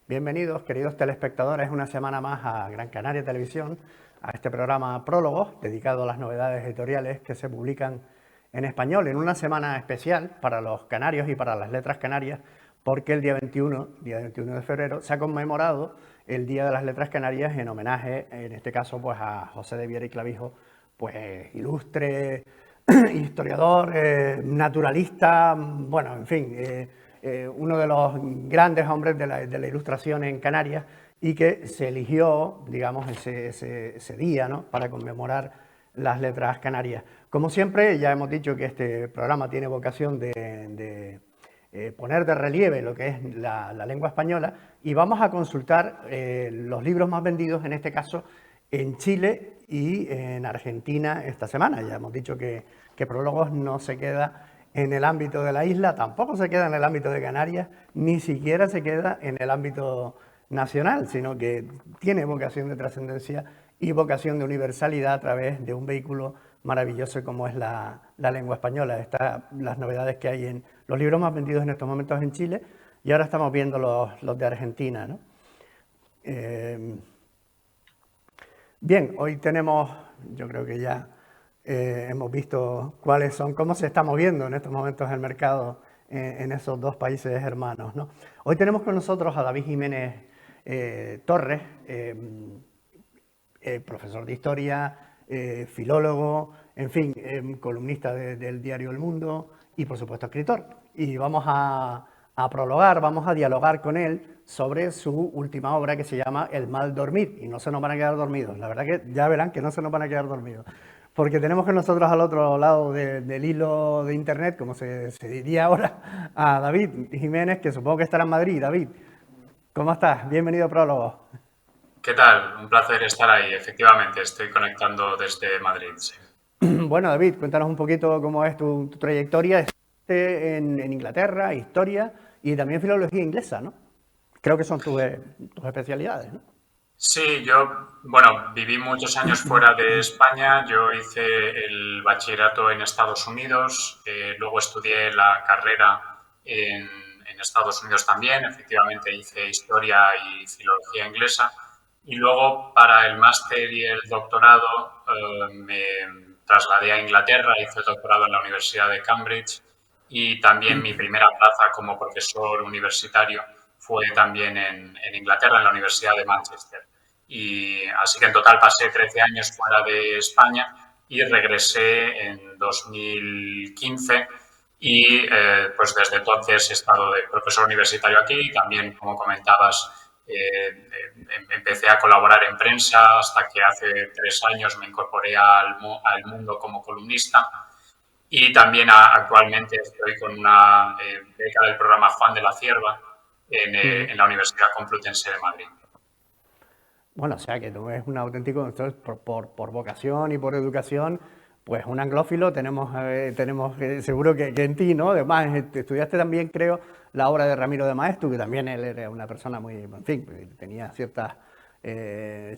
Bienvenidos, queridos telespectadores, una semana más a Gran Canaria Televisión, a este programa Prólogos, dedicado a las novedades editoriales que se publican en español, en una semana especial para los canarios y para las letras canarias, porque el día 21 de febrero, se ha conmemorado el Día de las Letras Canarias en homenaje, en este caso, pues a José de Viera y Clavijo, pues ilustre historiador, naturalista, bueno, en fin, uno de los grandes hombres de la ilustración en Canarias y que se eligió, digamos, ese día, ¿no?, para conmemorar las letras canarias. Como siempre, ya hemos dicho que este programa tiene vocación de poner de relieve lo que es la lengua española y vamos a consultar los libros más vendidos, en este caso, en Chile y en Argentina esta semana. Ya hemos dicho que Prólogos no se queda en el ámbito de la isla, tampoco se queda en el ámbito de Canarias, ni siquiera se queda en el ámbito nacional, sino que tiene vocación de trascendencia y vocación de universalidad a través de un vehículo maravilloso como es la lengua española. Las novedades que hay en los libros más vendidos en estos momentos en Chile, y ahora estamos viendo los de Argentina, ¿no? Bien, hoy tenemos, yo creo que ya hemos visto cuáles son, cómo se está moviendo en estos momentos el mercado en esos dos países hermanos, ¿no? Hoy tenemos con nosotros a David Jiménez Torres, profesor de historia, filólogo, en fin, columnista del diario El Mundo y, por supuesto, escritor. Y vamos a prologar, vamos a dialogar con él sobre su última obra que se llama El mal dormir. Y no se nos van a quedar dormidos. La verdad que ya verán que no se nos van a quedar dormidos. Porque tenemos con nosotros al otro lado del hilo de internet, como se diría ahora, a David Jiménez, que supongo que estará en Madrid. David, ¿cómo estás? Bienvenido a Prólogo. ¿Qué tal? Un placer estar ahí. Efectivamente, estoy conectando desde Madrid. Sí. Bueno, David, cuéntanos un poquito cómo es tu trayectoria. Estuviste en Inglaterra, historia y también filología inglesa, ¿no? Creo que son tus especialidades, ¿no? Sí, bueno, viví muchos años fuera de España. Yo hice el bachillerato en Estados Unidos, luego estudié la carrera en Estados Unidos también. Efectivamente, hice historia y filología inglesa. Y luego, para el máster y el doctorado, me trasladé a Inglaterra, hice el doctorado en la Universidad de Cambridge y también mi primera plaza como profesor universitario fue también en Inglaterra, en la Universidad de Manchester. Y así que en total pasé 13 años fuera de España y regresé en 2015 y pues desde entonces he estado de profesor universitario aquí y también, como comentabas, empecé a colaborar en prensa hasta que hace 3 años me incorporé al mundo como columnista y también actualmente estoy con una beca del programa Juan de la Cierva en la Universidad Complutense de Madrid. Bueno, o sea que tú eres un auténtico, entonces, por vocación y por educación, pues un anglófilo tenemos seguro que en ti, ¿no? Además, estudiaste también, creo, la obra de Ramiro de Maeztu, que también él era una persona muy, en fin, tenía ciertas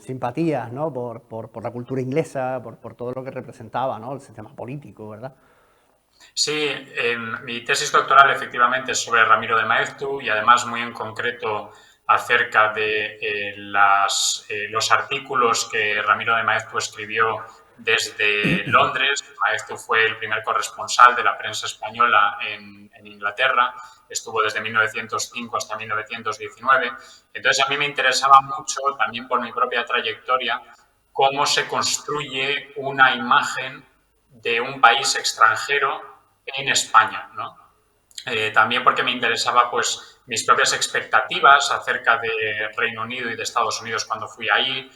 simpatías, ¿no? Por la cultura inglesa, por todo lo que representaba, ¿no? El sistema político, ¿verdad? Sí, mi tesis doctoral efectivamente es sobre Ramiro de Maeztu y además muy en concreto acerca de los artículos que Ramiro de Maeztu escribió desde Londres. Maeztu fue el primer corresponsal de la prensa española en Inglaterra, estuvo desde 1905 hasta 1919. Entonces a mí me interesaba mucho, también por mi propia trayectoria, cómo se construye una imagen de un país extranjero en España, ¿no? También porque me interesaba pues mis propias expectativas acerca de Reino Unido y de Estados Unidos cuando fui ahí,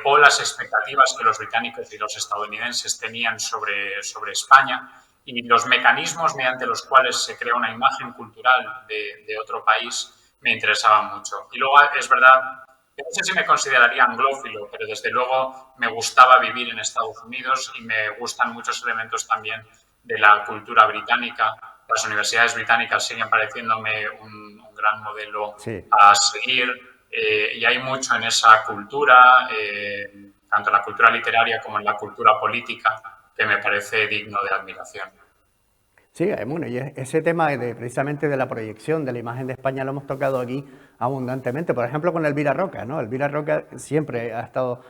o las expectativas que los británicos y los estadounidenses tenían sobre España y los mecanismos mediante los cuales se crea una imagen cultural de otro país me interesaban mucho. Y luego es verdad, no sé si me consideraría anglófilo, pero desde luego me gustaba vivir en Estados Unidos y me gustan muchos elementos también de la cultura británica. Las universidades británicas siguen pareciéndome un gran modelo Sí. a seguir y hay mucho en esa cultura, tanto en la cultura literaria como en la cultura política, que me parece digno de admiración. Sí, bueno, y ese tema precisamente de la proyección de la imagen de España lo hemos tocado aquí abundantemente. Por ejemplo, con Elvira Roca, ¿no? Elvira Roca siempre ha estado,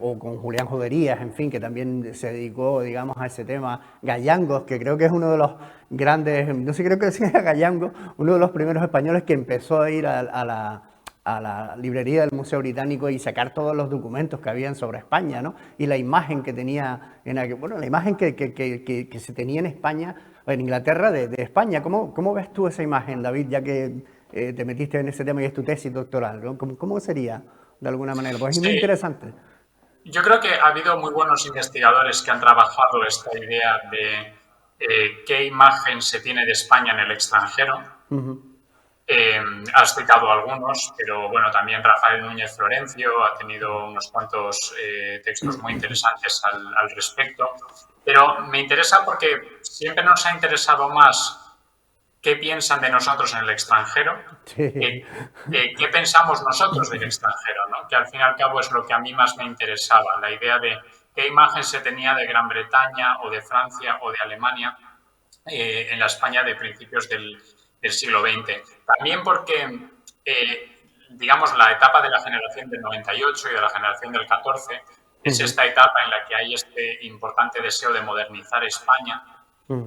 o con Julián Juderías, en fin, que también se dedicó, digamos, a ese tema. Gallangos, que creo que es uno de los grandes, no sé, creo que decía Gallango, uno de los primeros españoles que empezó a ir a la librería del Museo Británico y sacar todos los documentos que habían sobre España, ¿no? Y la imagen que tenía, bueno, la imagen que se tenía en España, en Inglaterra, de España. ¿Cómo ves tú esa imagen, David, ya que te metiste en ese tema y es tu tesis doctoral, ¿no? ¿Cómo sería, de alguna manera? Pues es muy Sí, interesante. yo creo que ha habido muy buenos investigadores que han trabajado esta idea de qué imagen se tiene de España en el extranjero. Eh, Has citado algunos, pero bueno, también Rafael Núñez Florencio ha tenido unos cuantos textos muy interesantes al respecto. Pero me interesa porque siempre nos ha interesado más qué piensan de nosotros en el extranjero, Sí, qué pensamos nosotros del extranjero, ¿no? Que al fin y al cabo es lo que a mí más me interesaba, la idea de qué imagen se tenía de Gran Bretaña o de Francia o de Alemania en la España de principios del siglo XX. También porque, digamos, la etapa de la generación del 98 y de la generación del 14 es esta etapa en la que hay este importante deseo de modernizar España.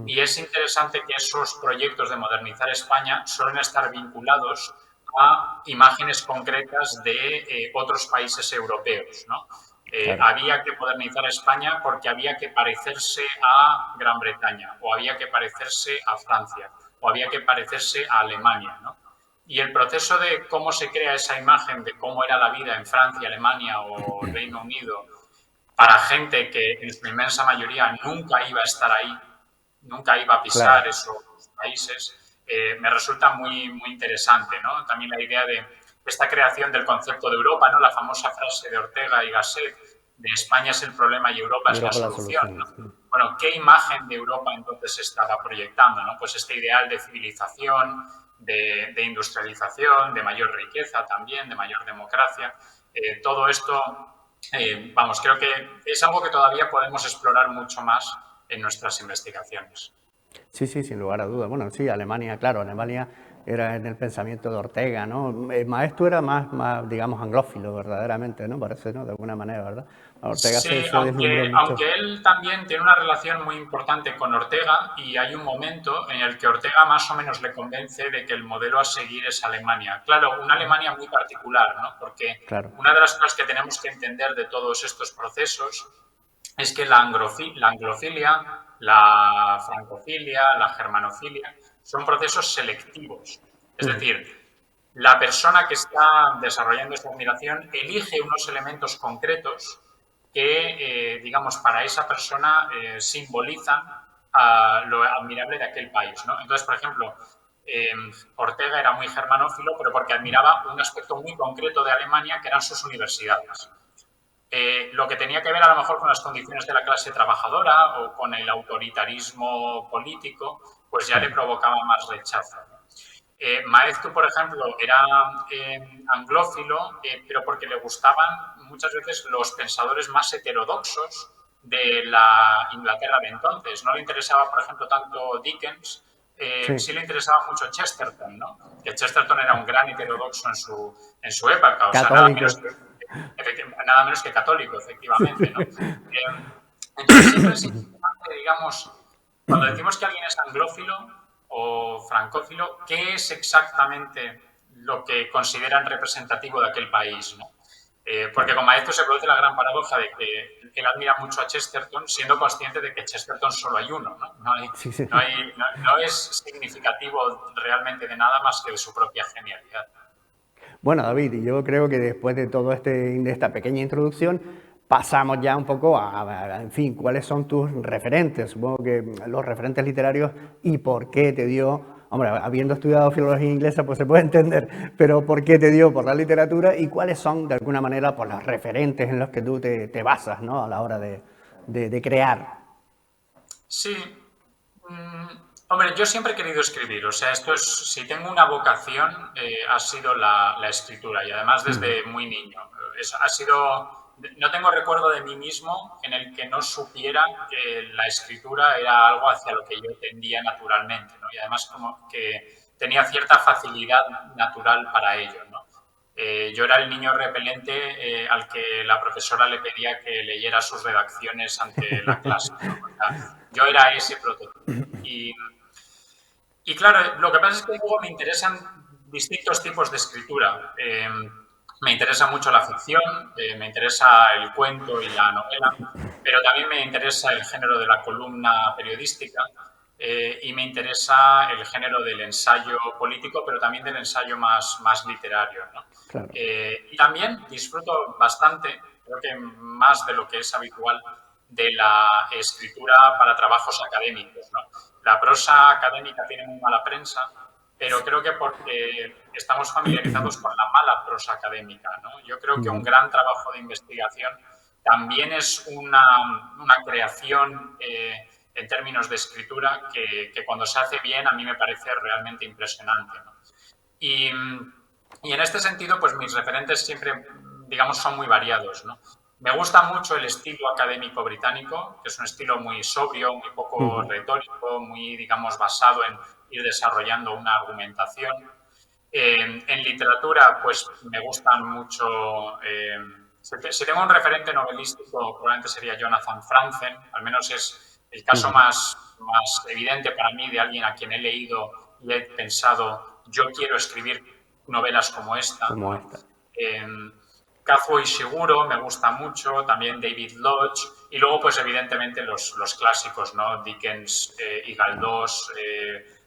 Y es interesante que esos proyectos de modernizar España suelen estar vinculados a imágenes concretas de otros países europeos, ¿no? claro. Había que modernizar España porque había que parecerse a Gran Bretaña, o había que parecerse a Francia, o había que parecerse a Alemania, ¿no? Y el proceso de cómo se crea esa imagen de cómo era la vida en Francia, Alemania o Reino Unido para gente que en su inmensa mayoría nunca iba a estar ahí, nunca iba a Claro. pisar esos países, me resulta muy interesante, ¿no? También la idea de esta creación del concepto de Europa, ¿no? La famosa frase de Ortega y Gasset de España es el problema y Europa Y es la Europa la solución, solución. ¿no? Sí. Bueno, ¿qué imagen de Europa entonces se estaba proyectando, ¿no? Pues este ideal de civilización, de industrialización, de mayor riqueza también, de mayor democracia. Todo esto, vamos, creo que es algo que todavía podemos explorar mucho más en nuestras investigaciones. Sí, sí, sin lugar a dudas. Bueno, sí, Alemania, claro, Alemania era en el pensamiento de Ortega, ¿no? El maestro era más, digamos, anglófilo, verdaderamente, ¿no? Parece, ¿no? De alguna manera, ¿verdad? Ortega Sí, se deslumbró mucho. aunque él también tiene una relación muy importante con Ortega y hay un momento en el que Ortega más o menos le convence de que el modelo a seguir es Alemania. Claro, una Alemania muy particular, ¿no? Porque Claro. una de las cosas que tenemos que entender de todos estos procesos es que la anglofilia, la francofilia, la germanofilia, son procesos selectivos. Es decir, la persona que está desarrollando esta admiración elige unos elementos concretos que, digamos, para esa persona simbolizan lo admirable de aquel país, ¿no? Entonces, por ejemplo, Ortega era muy germanófilo, pero porque admiraba un aspecto muy concreto de Alemania, que eran sus universidades. Lo que tenía que ver a lo mejor con las condiciones de la clase trabajadora o con el autoritarismo político, pues ya le Claro. provocaba más rechazo. Maeztu, por ejemplo, era anglófilo, pero porque le gustaban muchas veces los pensadores más heterodoxos de la Inglaterra de entonces. No le interesaba, por ejemplo, tanto Dickens, Sí. sí le interesaba mucho Chesterton, ¿no? Que Chesterton era un gran heterodoxo en su época, o sea, Católico. nada menos que católico, efectivamente, ¿no? Entonces siempre es importante, digamos, cuando decimos que alguien es anglófilo o francófilo, ¿qué es exactamente lo que consideran representativo de aquel país, ¿no? Porque Claro. con Maeztu se produce la gran paradoja de que él admira mucho a Chesterton, siendo consciente de que Chesterton solo hay uno, ¿no? Sí, sí. No es significativo realmente de nada más que de su propia genialidad. Bueno, David, y yo creo que después de todo de esta pequeña introducción, pasamos ya un poco en fin, cuáles son tus referentes, supongo que los referentes literarios y por qué te dio, hombre, habiendo estudiado filología inglesa, pues se puede entender, pero por qué te dio por la literatura y cuáles son, de alguna manera, pues los referentes en los que tú te basas, ¿no? A la hora de crear. Sí, mm, hombre, yo siempre he querido escribir, o sea, esto es, si tengo una vocación, ha sido la escritura y además desde muy niño. Ha sido no tengo recuerdo de mí mismo en el que no supiera que la escritura era algo hacia lo que yo tendía naturalmente, ¿no? Y además como que tenía cierta facilidad natural para ello, ¿no? Yo era el niño repelente al que la profesora le pedía que leyera sus redacciones ante la clase, ¿no? O sea, yo era ese prototipo. Y claro, lo que pasa es que luego me interesan distintos tipos de escritura. Me interesa mucho la ficción, me interesa el cuento y la novela, pero también me interesa el género de la columna periodística y me interesa el género del ensayo político, pero también del ensayo más literario, ¿no? Claro. Y también disfruto bastante, creo que más de lo que es habitual, de la escritura para trabajos académicos, ¿no? La prosa académica tiene muy mala prensa, pero creo que porque estamos familiarizados con la mala prosa académica, ¿no? Yo creo que un gran trabajo de investigación también es una creación en términos de escritura que cuando se hace bien a mí me parece realmente impresionante, ¿no? Y en este sentido, pues mis referentes siempre, digamos, son muy variados, ¿no? Me gusta mucho el estilo académico británico, que es un estilo muy sobrio, muy poco retórico, muy, digamos, basado en ir desarrollando una argumentación. En literatura, pues me gustan mucho... si tengo un referente novelístico, probablemente sería Jonathan Franzen, al menos es el caso más evidente para mí de alguien a quien he leído y he pensado, yo quiero escribir novelas como esta. Como esta. Kazuo Ishiguro me gusta mucho, también David Lodge, y luego pues evidentemente los clásicos, ¿no? Dickens y Galdós,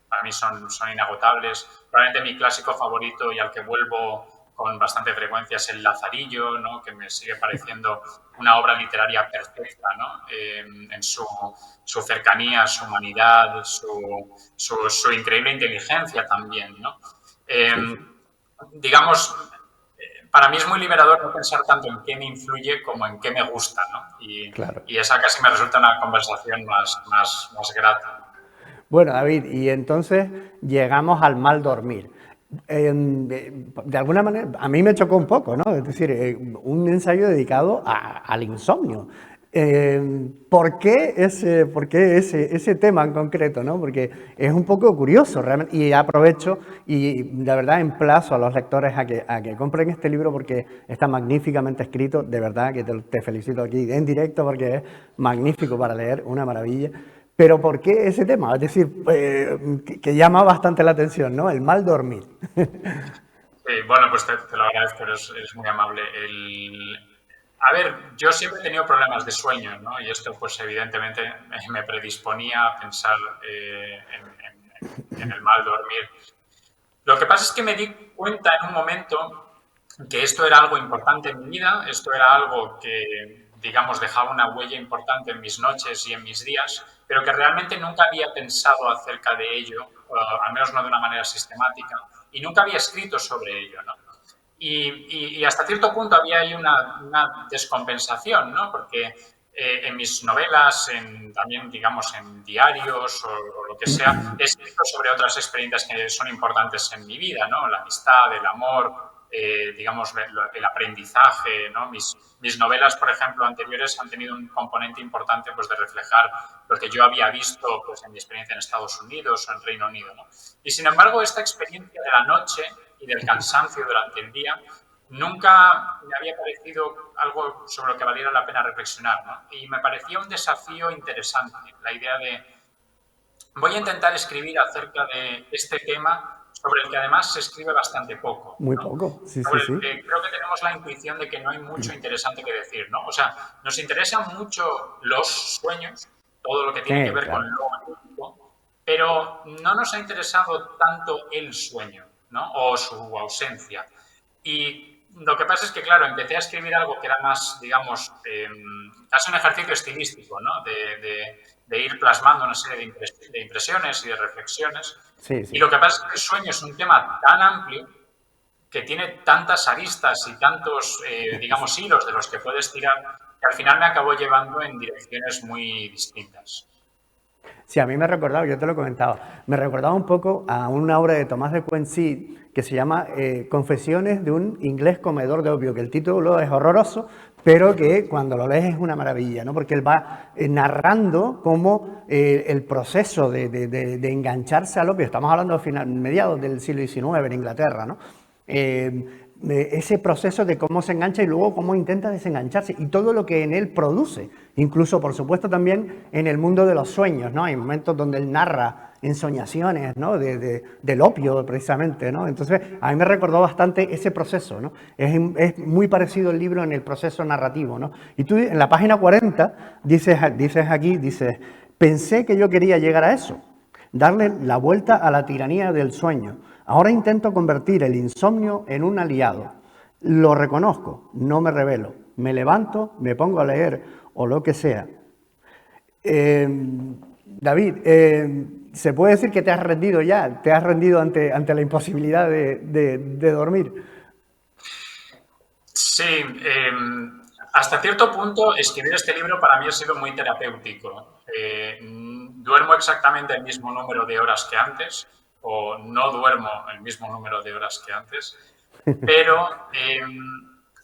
para mí son inagotables. Probablemente mi clásico favorito y al que vuelvo con bastante frecuencia es El Lazarillo, ¿no? Que me sigue pareciendo una obra literaria perfecta, ¿no? En su cercanía, su humanidad, su increíble inteligencia también, ¿no? Digamos, para mí es muy liberador no pensar tanto en qué me influye como en qué me gusta, ¿no? Y esa casi me resulta una conversación más grata. Bueno, David, y entonces llegamos al mal dormir. De alguna manera, a mí me chocó un poco, ¿no? Es decir, un ensayo dedicado al insomnio. ¿Por qué ese tema en concreto, ¿no? Porque es un poco curioso realmente, y aprovecho y de verdad emplazo a los lectores a que compren este libro porque está magníficamente escrito, de verdad que te felicito aquí en directo porque es magnífico para leer, una maravilla. Pero ¿por qué ese tema? Es decir, que llama bastante la atención, ¿no? El mal dormir. Sí, bueno, pues te lo agradezco, eres muy amable. A ver, yo siempre he tenido problemas de sueño, ¿no? Y esto, pues evidentemente me predisponía a pensar en el mal dormir. Lo que pasa es que me di cuenta en un momento que esto era algo importante en mi vida, esto era algo que, digamos, dejaba una huella importante en mis noches y en mis días, pero que realmente nunca había pensado acerca de ello, al menos no de una manera sistemática, y nunca había escrito sobre ello, ¿no? Y hasta cierto punto había ahí una descompensación, ¿no? Porque en mis novelas, también, digamos, en diarios o lo que sea, he escrito sobre otras experiencias que son importantes en mi vida, ¿no? La amistad, el amor, digamos, el aprendizaje, ¿no? Mis novelas, por ejemplo, anteriores han tenido un componente importante pues, de reflejar lo que yo había visto pues, en mi experiencia en Estados Unidos o en Reino Unido, ¿no? Y, sin embargo, esta experiencia de la noche y del cansancio durante el día nunca me había parecido algo sobre lo que valiera la pena reflexionar, ¿no? Y me parecía un desafío interesante, la idea de voy a intentar escribir acerca de este tema sobre el que además se escribe bastante poco, ¿no? Muy poco, sí. Creo que tenemos la intuición de que no hay mucho interesante que decir, ¿no? O sea, nos interesan mucho los sueños, todo lo que tiene que ver con lo magnífico, pero no nos ha interesado tanto el sueño, ¿no? O su ausencia. Y lo que pasa es que, claro, empecé a escribir algo que era más, digamos, casi un ejercicio estilístico, ¿no? De ir plasmando una serie de impresiones y de reflexiones. Sí. Y lo que pasa es que el sueño es un tema tan amplio que tiene tantas aristas y tantos, digamos, hilos de los que puedes tirar, que al final me acabó llevando en direcciones muy distintas. Sí, a mí me recordaba, yo te lo he comentado, me recordaba un poco a una obra de Tomás de Quincy que se llama Confesiones de un inglés comedor de opio, que el título es horroroso, pero que cuando lo lees es una maravilla, ¿no? Porque él va narrando cómo el proceso de engancharse al opio, estamos hablando de mediados del siglo XIX en Inglaterra, ¿no? Ese proceso de cómo se engancha y luego cómo intenta desengancharse y todo lo que en él produce, incluso por supuesto también en el mundo de los sueños, ¿no? Hay momentos donde él narra ensoñaciones, ¿no? Del opio precisamente, ¿no? Entonces a mí me recordó bastante ese proceso, ¿no? Es muy parecido el libro en el proceso narrativo, ¿no? Y tú en la página 40 dices aquí, pensé que yo quería llegar a eso, darle la vuelta a la tiranía del sueño. Ahora intento convertir el insomnio en un aliado. Lo reconozco, no me rebelo. Me levanto, me pongo a leer o lo que sea. David, ¿se puede decir que te has rendido ya? ¿Te has rendido ante la imposibilidad de dormir? Sí, hasta cierto punto escribir este libro para mí ha sido muy terapéutico. Duermo exactamente el mismo número de horas que antes, o no duermo el mismo número de horas que antes, pero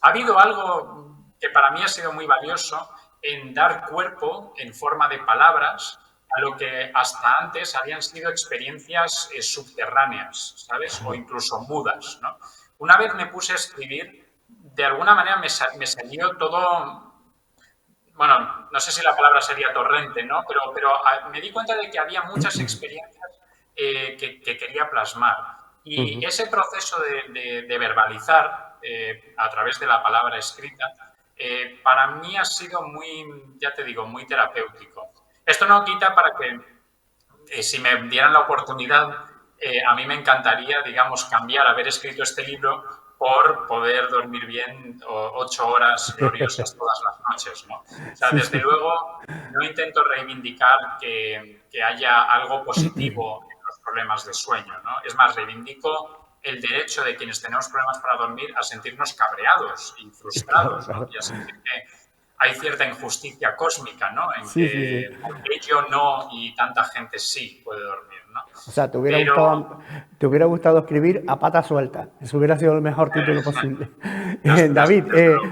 ha habido algo que para mí ha sido muy valioso en dar cuerpo en forma de palabras a lo que hasta antes habían sido experiencias subterráneas, ¿sabes? O incluso mudas, ¿no? Una vez me puse a escribir, de alguna manera me salió todo, bueno, no sé si la palabra sería torrente, ¿no? Pero me di cuenta de que había muchas experiencias que quería plasmar. Y ese proceso de verbalizar a través de la palabra escrita, para mí ha sido muy, ya te digo, muy terapéutico. Esto no quita para que si me dieran la oportunidad, a mí me encantaría, digamos, cambiar, haber escrito este libro por poder dormir bien 8 horas gloriosas todas las noches, ¿no? O sea, Sí, desde sí. luego no intento reivindicar que haya algo positivo en los problemas de sueño, ¿no? Es más, reivindico el derecho de quienes tenemos problemas para dormir a sentirnos cabreados y Claro, frustrados, ¿no? claro. Y a sentir que hay cierta injusticia cósmica, ¿no? En Sí, sí, sí. que ¿por qué yo no y tanta gente sí puede dormir, ¿no? O sea, Pero te hubiera gustado escribir a pata suelta. Eso hubiera sido el mejor título posible. David, desde luego.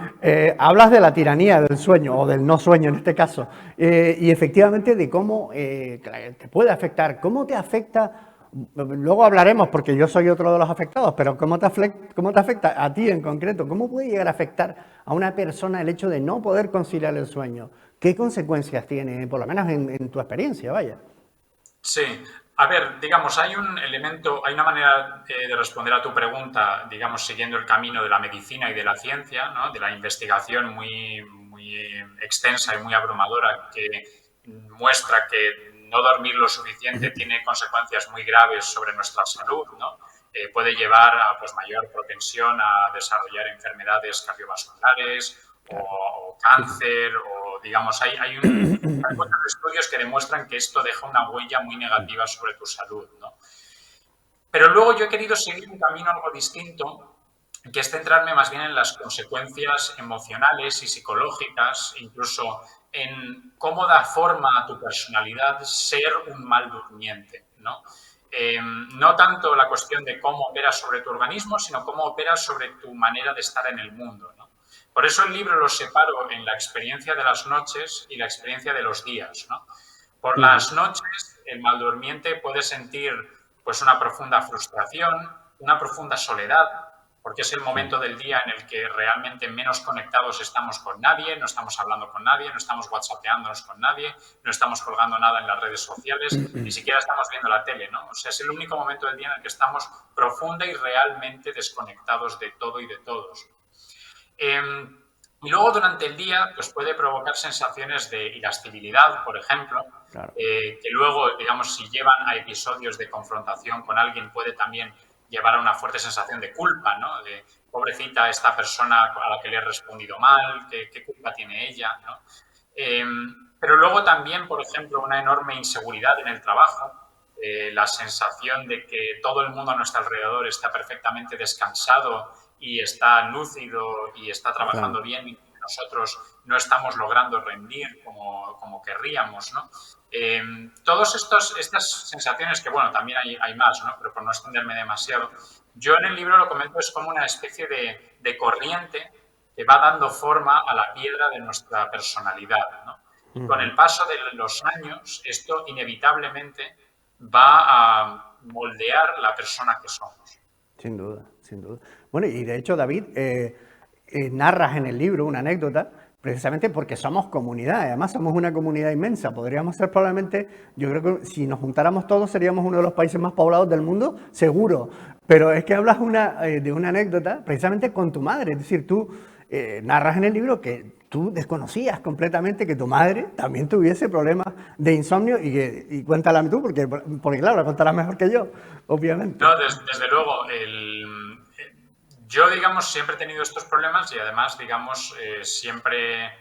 hablas de la tiranía del sueño, o del no sueño en este caso, y efectivamente de cómo te puede afectar. ¿Cómo te afecta? Luego hablaremos, porque yo soy otro de los afectados, pero cómo te afecta a ti en concreto? ¿Cómo puede llegar a afectar a una persona el hecho de no poder conciliar el sueño? ¿Qué consecuencias tiene, por lo menos en tu experiencia, vaya? Sí, a ver, digamos, hay un elemento, hay una manera de responder a tu pregunta, digamos, siguiendo el camino de la medicina y de la ciencia, ¿no? De la investigación muy extensa y muy abrumadora que muestra que no dormir lo suficiente tiene consecuencias muy graves sobre nuestra salud, ¿no? Puede llevar a pues, mayor propensión a desarrollar enfermedades cardiovasculares Claro. o Sí, sí. cáncer, o digamos, hay muchos estudios que demuestran que esto deja una huella muy negativa sobre tu salud, ¿no? Pero luego yo he querido seguir un camino algo distinto, que es centrarme más bien en las consecuencias emocionales y psicológicas, incluso en cómo da forma a tu personalidad ser un mal durmiente, ¿no? No tanto la cuestión de cómo operas sobre tu organismo, sino cómo operas sobre tu manera de estar en el mundo, ¿no? Por eso el libro lo separo en la experiencia de las noches y la experiencia de los días, ¿no? Por las noches, el maldurmiente puede sentir pues una profunda frustración, una profunda soledad, porque es el Sí. momento del día en el que realmente menos conectados estamos con nadie, no estamos hablando con nadie, no estamos whatsappeándonos con nadie, no estamos colgando nada en las redes sociales, ni siquiera estamos viendo la tele, ¿no? O sea, es el único momento del día en el que estamos profunda y realmente desconectados de todo y de todos. Y luego durante el día pues puede provocar sensaciones de irascibilidad, por ejemplo, Claro. que luego, digamos, si llevan a episodios de confrontación con alguien, puede también llevar a una fuerte sensación de culpa, ¿no? De pobrecita esta persona a la que le he respondido mal, qué culpa tiene ella, ¿no? Eh, pero luego también, por ejemplo, una enorme inseguridad en el trabajo, la sensación de que todo el mundo a nuestro alrededor está perfectamente descansado y está lúcido y está Claro. trabajando bien y nosotros no estamos logrando rendir como querríamos, ¿no? Todas estas sensaciones, que bueno, también hay más, ¿no? Pero por no extenderme demasiado, yo en el libro lo comento es como una especie de corriente que va dando forma a la piedra de nuestra personalidad, ¿no? Y con el paso de los años, esto inevitablemente va a moldear la persona que somos. Sin duda, sin duda. Bueno, y de hecho, David, narras en el libro una anécdota precisamente porque somos comunidad, además somos una comunidad inmensa. Podríamos ser probablemente, yo creo que si nos juntáramos todos seríamos uno de los países más poblados del mundo, seguro. Pero es que hablas de una anécdota precisamente con tu madre, es decir, tú narras en el libro que tú desconocías completamente que tu madre también tuviese problemas de insomnio y cuéntala tú, porque claro, la contarás mejor que yo, obviamente. No, desde luego, yo, digamos, siempre he tenido estos problemas y además, digamos, siempre...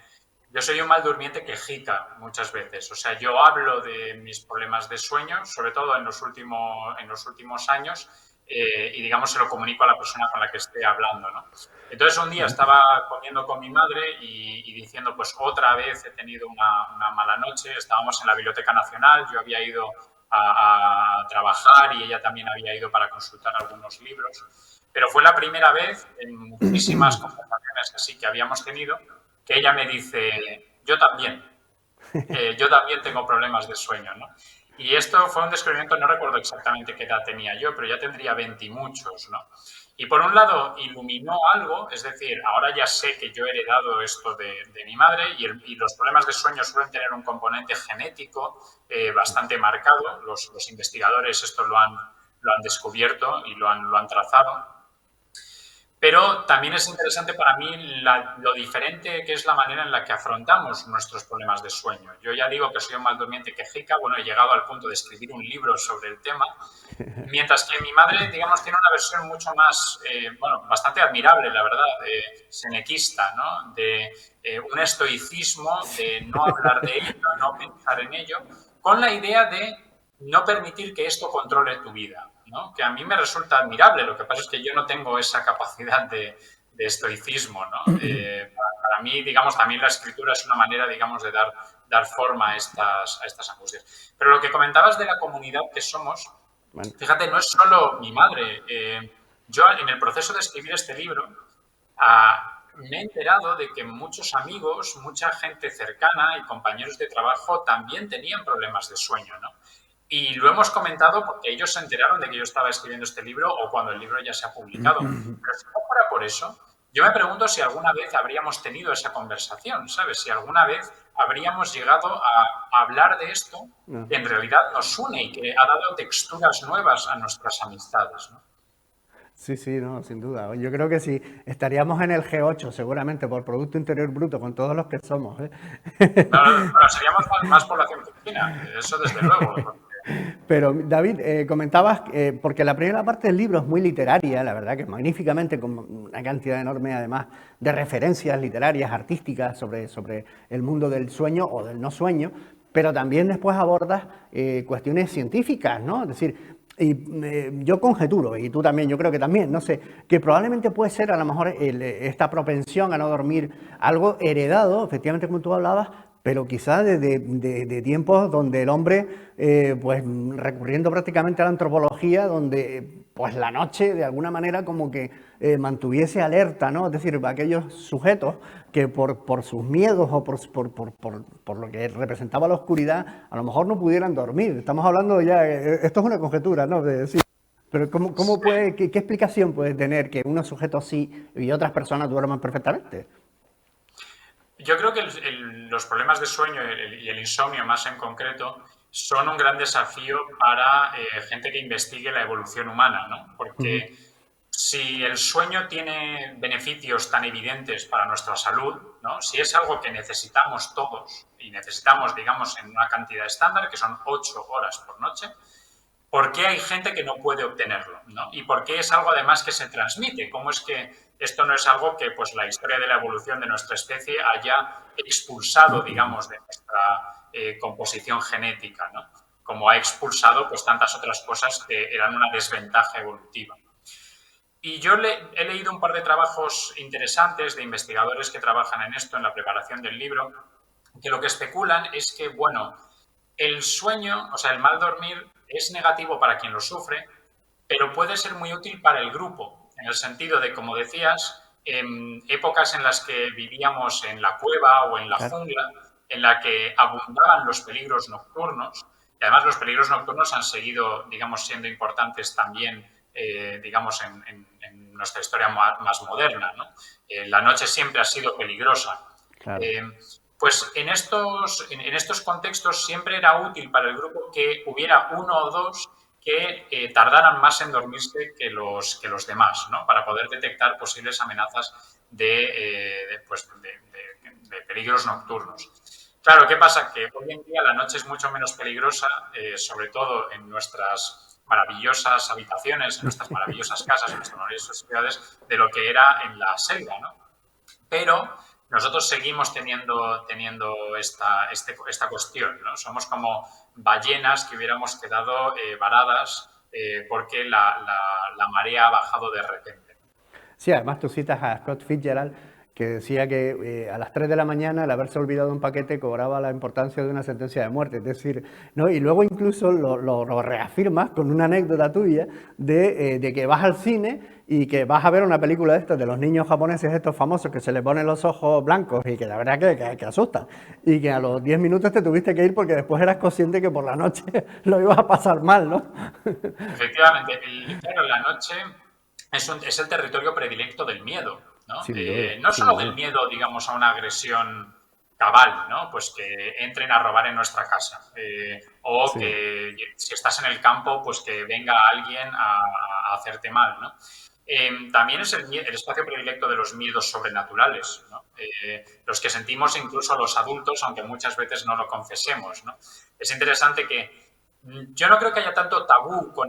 Yo soy un mal durmiente quejica muchas veces. O sea, yo hablo de mis problemas de sueño, sobre todo en los últimos años, y, digamos, se lo comunico a la persona con la que esté hablando, ¿no? Entonces, un día estaba comiendo con mi madre y diciendo, pues, otra vez he tenido una mala noche. Estábamos en la Biblioteca Nacional, yo había ido a trabajar y ella también había ido para consultar algunos libros. Pero fue la primera vez en muchísimas conversaciones así que habíamos tenido que ella me dice, yo también tengo problemas de sueño, ¿no? Y esto fue un descubrimiento, no recuerdo exactamente qué edad tenía yo, pero ya tendría 20 y muchos, ¿no? Y por un lado iluminó algo, es decir, ahora ya sé que yo he heredado esto de mi madre y los problemas de sueño suelen tener un componente genético bastante marcado. Los investigadores esto lo han descubierto y lo han trazado. Pero también es interesante para mí lo diferente que es la manera en la que afrontamos nuestros problemas de sueño. Yo ya digo que soy un mal durmiente quejica, bueno, he llegado al punto de escribir un libro sobre el tema, mientras que mi madre, digamos, tiene una versión mucho más, bueno, bastante admirable, la verdad, senequista, ¿no? De un estoicismo, de no hablar de ello, no pensar en ello, con la idea de no permitir que esto controle tu vida, ¿no? Que a mí me resulta admirable. Lo que pasa es que yo no tengo esa capacidad de estoicismo, ¿no? Para mí, digamos, también la escritura es una manera, digamos, de dar forma a estas angustias. Pero lo que comentabas de la comunidad que somos, Bueno. fíjate, no es solo mi madre. Yo, en el proceso de escribir este libro, me he enterado de que muchos amigos, mucha gente cercana y compañeros de trabajo también tenían problemas de sueño, ¿no? Y lo hemos comentado porque ellos se enteraron de que yo estaba escribiendo este libro o cuando el libro ya se ha publicado. Pero si no fuera por eso, yo me pregunto si alguna vez habríamos tenido esa conversación, ¿sabes? Si alguna vez habríamos llegado a hablar de esto que en realidad nos une y que ha dado texturas nuevas a nuestras amistades, ¿no? Sí, sí, no, sin duda. Yo creo que sí, estaríamos en el G8 seguramente por Producto Interior Bruto con todos los que somos, ¿eh? No, no, seríamos más población que China, eso desde luego. Pero David, comentabas, porque la primera parte del libro es muy literaria, la verdad que es magníficamente, con una cantidad enorme además de referencias literarias, artísticas sobre el mundo del sueño o del no sueño, pero también después abordas cuestiones científicas, ¿no? Es decir, yo conjeturo, y tú también, yo creo que también, no sé, que probablemente puede ser a lo mejor esta propensión a no dormir algo heredado, efectivamente como tú hablabas, pero quizá de tiempos donde el hombre, pues recurriendo prácticamente a la antropología, donde pues la noche de alguna manera como que mantuviese alerta, ¿no? Es decir, aquellos sujetos que por sus miedos o por lo que representaba la oscuridad, a lo mejor no pudieran dormir. Estamos hablando ya, esto es una conjetura, ¿no? De decir, pero qué explicación puede tener que unos sujetos sí y otras personas duerman perfectamente? Yo creo que los problemas de sueño y el insomnio más en concreto son un gran desafío para gente que investigue la evolución humana, ¿no? Porque si el sueño tiene beneficios tan evidentes para nuestra salud, ¿no? Si es algo que necesitamos todos y necesitamos, digamos, en una cantidad estándar, que son 8 horas por noche, ¿por qué hay gente que no puede obtenerlo? ¿No? ¿Y por qué es algo además que se transmite? ¿Cómo es que esto no es algo que pues, la historia de la evolución de nuestra especie haya expulsado, digamos, de nuestra composición genética, ¿no? Como ha expulsado pues, tantas otras cosas que eran una desventaja evolutiva? Y yo he leído un par de trabajos interesantes de investigadores que trabajan en esto, en la preparación del libro, que lo que especulan es que, bueno, el sueño, o sea, el mal dormir es negativo para quien lo sufre, pero puede ser muy útil para el grupo, en el sentido de, como decías, épocas en las que vivíamos en la cueva o en la Claro, jungla, en la que abundaban los peligros nocturnos, y además los peligros nocturnos han seguido, digamos, siendo importantes también, digamos, en nuestra historia más moderna, ¿no? La noche siempre ha sido peligrosa. claro. Eh, pues en estos contextos siempre era útil para el grupo que hubiera uno o dos que tardaran más en dormirse que los demás, ¿no? Para poder detectar posibles amenazas de peligros nocturnos. Claro, ¿qué pasa? Que hoy en día la noche es mucho menos peligrosa, sobre todo en nuestras maravillosas habitaciones, en nuestras maravillosas casas, en nuestras maravillosas ciudades, de lo que era en la selva, ¿no? Pero nosotros seguimos teniendo esta cuestión, ¿no? Somos como ballenas que hubiéramos quedado varadas porque la marea ha bajado de repente. Sí, además tú citas a Scott Fitzgerald, que decía que a las 3 de la mañana el haberse olvidado un paquete cobraba la importancia de una sentencia de muerte. Es decir, ¿no? Y luego incluso lo reafirmas con una anécdota tuya de que vas al cine y que vas a ver una película de estas, de los niños japoneses estos famosos que se les ponen los ojos blancos y que la verdad que asustan. Y que a los 10 minutos te tuviste que ir porque después eras consciente que por la noche lo ibas a pasar mal, ¿no? Efectivamente, claro, la noche es el territorio predilecto del miedo, ¿no? Sin duda, No sin solo del duda. miedo, digamos, a una agresión cabal, ¿no? Pues que entren a robar en nuestra casa. O Sí. que si estás en el campo, pues que venga alguien a hacerte mal, ¿no? También es el espacio predilecto de los miedos sobrenaturales, ¿no? Los que sentimos incluso los adultos, aunque muchas veces no lo confesemos, ¿no? Es interesante que yo no creo que haya tanto tabú con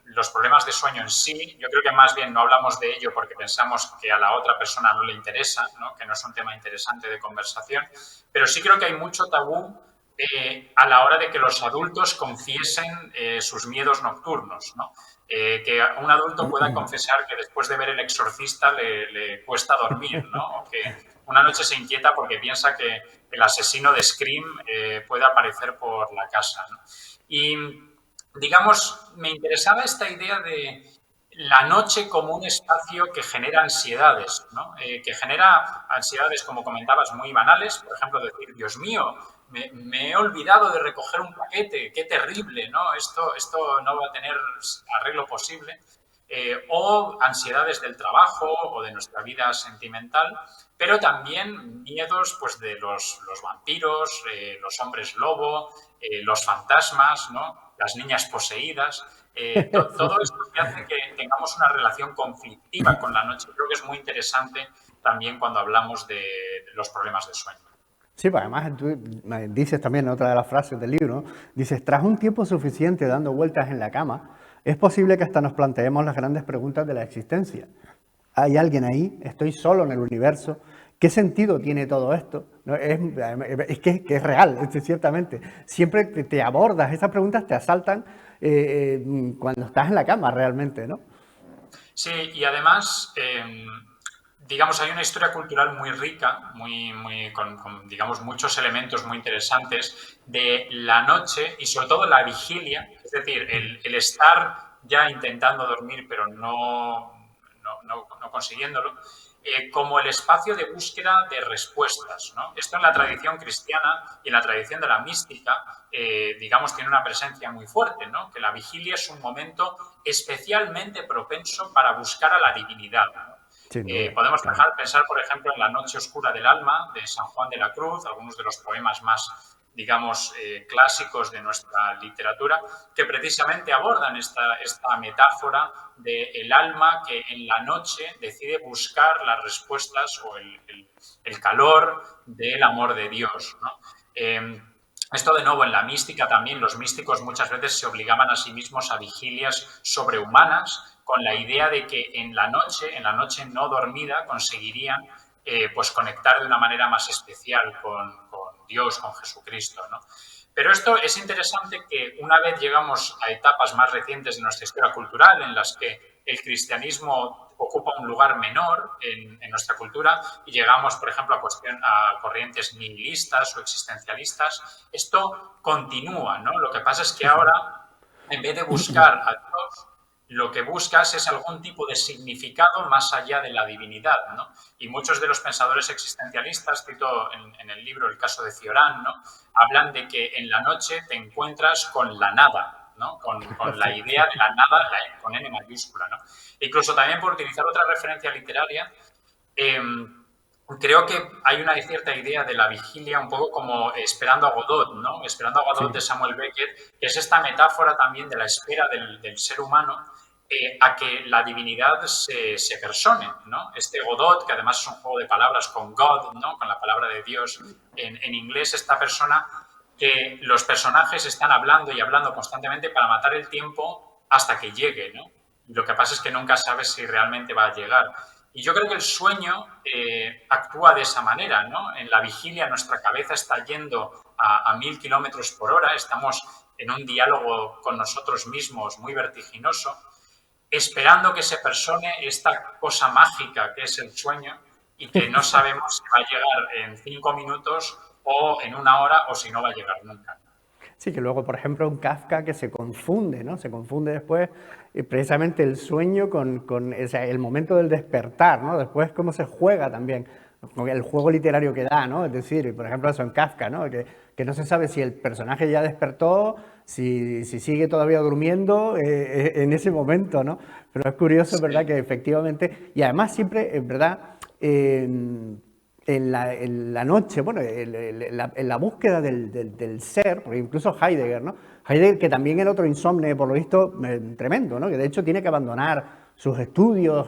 los problemas de sueño en sí. Yo creo que más bien no hablamos de ello porque pensamos que a la otra persona no le interesa, ¿no? Que no es un tema interesante de conversación. Pero sí creo que hay mucho tabú a la hora de que los adultos confiesen sus miedos nocturnos, ¿no? Que un adulto pueda confesar que después de ver El Exorcista le cuesta dormir, ¿no? O que una noche se inquieta porque piensa que el asesino de Scream puede aparecer por la casa, ¿no? Y, digamos, me interesaba esta idea de la noche como un espacio que genera ansiedades, ¿no? Que genera ansiedades, como comentabas, muy banales. Por ejemplo, decir, Dios mío, me he olvidado de recoger un paquete, qué terrible, ¿no? Esto no va a tener arreglo posible. O ansiedades del trabajo o de nuestra vida sentimental, pero también miedos pues, de los vampiros, los hombres lobo, los fantasmas, ¿no? Las niñas poseídas. Sí, Todo sí. esto que hace que tengamos una relación conflictiva con la noche. Creo que es muy interesante también cuando hablamos de los problemas de sueño. Sí, pues además tú dices también en otra de las frases del libro, dices, tras un tiempo suficiente dando vueltas en la cama, es posible que hasta nos planteemos las grandes preguntas de la existencia. ¿Hay alguien ahí? ¿Estoy solo en el universo? ¿Qué sentido tiene todo esto? ¿No? Que es real, ciertamente. Siempre te abordas, esas preguntas te asaltan cuando estás en la cama realmente, ¿no? Sí, y además, digamos, hay una historia cultural muy rica, con, digamos, muchos elementos muy interesantes de la noche y sobre todo la vigilia, es decir, el estar ya intentando dormir pero no consiguiéndolo, como el espacio de búsqueda de respuestas, ¿no? Esto en la tradición cristiana y en la tradición de la mística, digamos, tiene una presencia muy fuerte, ¿no? Que la vigilia es un momento especialmente propenso para buscar a la divinidad, ¿no? Sin duda, Podemos claro. pensar, por ejemplo, en La Noche Oscura del Alma de San Juan de la Cruz, algunos de los poemas más, digamos, clásicos de nuestra literatura, que precisamente abordan esta metáfora del alma que en la noche decide buscar las respuestas o el calor del amor de Dios, ¿no? Esto de nuevo en la mística también, los místicos muchas veces se obligaban a sí mismos a vigilias sobrehumanas con la idea de que en la noche no dormida, conseguirían pues conectar de una manera más especial con Dios, con Jesucristo, ¿no? Pero esto es interesante que una vez llegamos a etapas más recientes de nuestra historia cultural en las que el cristianismo ocupa un lugar menor en nuestra cultura y llegamos, por ejemplo, a corrientes nihilistas o existencialistas, esto continúa, ¿no? Lo que pasa es que Sí, sí. ahora, en vez de buscar a Dios, lo que buscas es algún tipo de significado más allá de la divinidad, ¿no? Y muchos de los pensadores existencialistas, cito en el libro el caso de Cioran, ¿no? Hablan de que en la noche te encuentras con la nada, ¿no? Con la idea de la nada, con N mayúscula, ¿no? Incluso también, por utilizar otra referencia literaria, eh, creo que hay una cierta idea de la vigilia un poco como Esperando a Godot, ¿no? Esperando a Godot de Samuel Beckett, que es esta metáfora también de la espera del ser humano a que la divinidad se persone, ¿no? Este Godot, que además es un juego de palabras con God, ¿no? Con la palabra de Dios, en inglés esta persona que los personajes están hablando y hablando constantemente para matar el tiempo hasta que llegue, ¿no? Lo que pasa es que nunca sabes si realmente va a llegar. Y yo creo que el sueño actúa de esa manera, ¿no? En la vigilia nuestra cabeza está yendo a 1000 kilómetros por hora, estamos en un diálogo con nosotros mismos muy vertiginoso, esperando que se persone esta cosa mágica que es el sueño y que no sabemos si va a llegar en 5 minutos o en 1 hora o si no va a llegar nunca. Sí, que luego, por ejemplo, un Kafka que se confunde, ¿no? Se confunde después precisamente el sueño con o sea, el momento del despertar, ¿no? Después cómo se juega también, el juego literario que da, ¿no? Es decir, por ejemplo, eso en Kafka, ¿no? Que no se sabe si el personaje ya despertó, si sigue todavía durmiendo en ese momento, ¿no? Pero es curioso, Sí. ¿verdad? Que efectivamente, y además siempre, es verdad, en la noche, bueno, en la búsqueda del ser, porque incluso Heidegger, ¿no? Heidegger, que también era otro insomne, por lo visto, tremendo, ¿no? Que de hecho tiene que abandonar sus estudios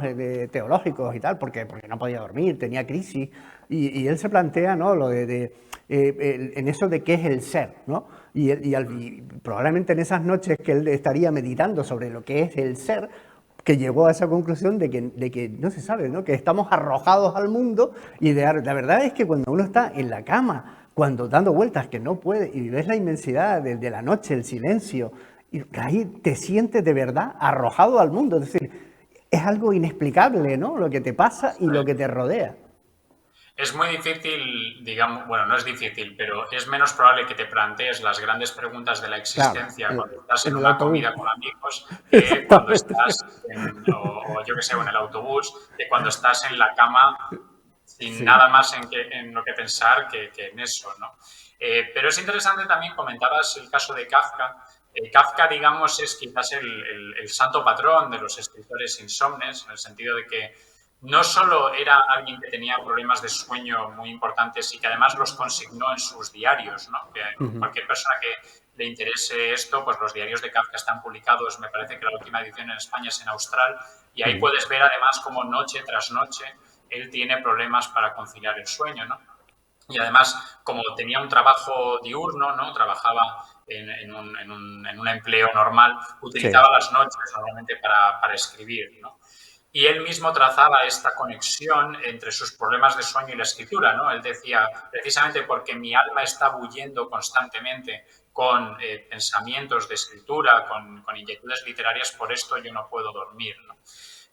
teológicos y tal, porque no podía dormir, tenía crisis, y él se plantea, ¿no? Lo en eso de qué es el ser, ¿no? Y probablemente en esas noches que él estaría meditando sobre lo que es el ser, que llegó a esa conclusión de que no se sabe, ¿no? Que estamos arrojados al mundo y la verdad es que cuando uno está en la cama, cuando dando vueltas que no puede y ves la inmensidad de la noche, el silencio, y ahí te sientes de verdad arrojado al mundo, es decir, es algo inexplicable, ¿no? Lo que te pasa y lo que te rodea. Es muy difícil, digamos, bueno, no es difícil, pero es menos probable que te plantees las grandes preguntas de la Claro, existencia cuando estás en en el una autobús. comida con amigos que cuando Exactamente. estás, o yo que sé, en el autobús, que cuando estás en la cama sin Sí, nada más en lo que pensar que en eso, ¿no? Pero es interesante también, comentabas el caso de Kafka. Kafka, digamos, es quizás el santo patrón de los escritores insomnes, en el sentido de que no solo era alguien que tenía problemas de sueño muy importantes y que además los consignó en sus diarios, ¿no? Que cualquier persona que le interese esto, pues los diarios de Kafka están publicados, me parece que la última edición en España es en Austral, y ahí puedes ver además cómo noche tras noche él tiene problemas para conciliar el sueño, ¿no? Y además, como tenía un trabajo diurno, ¿no? Trabajaba en un empleo normal, sí. utilizaba las noches normalmente para escribir, ¿no? Y él mismo trazaba esta conexión entre sus problemas de sueño y la escritura, ¿no? Él decía, precisamente porque mi alma está bullendo constantemente con pensamientos de escritura, con inquietudes literarias, por esto yo no puedo dormir, ¿no?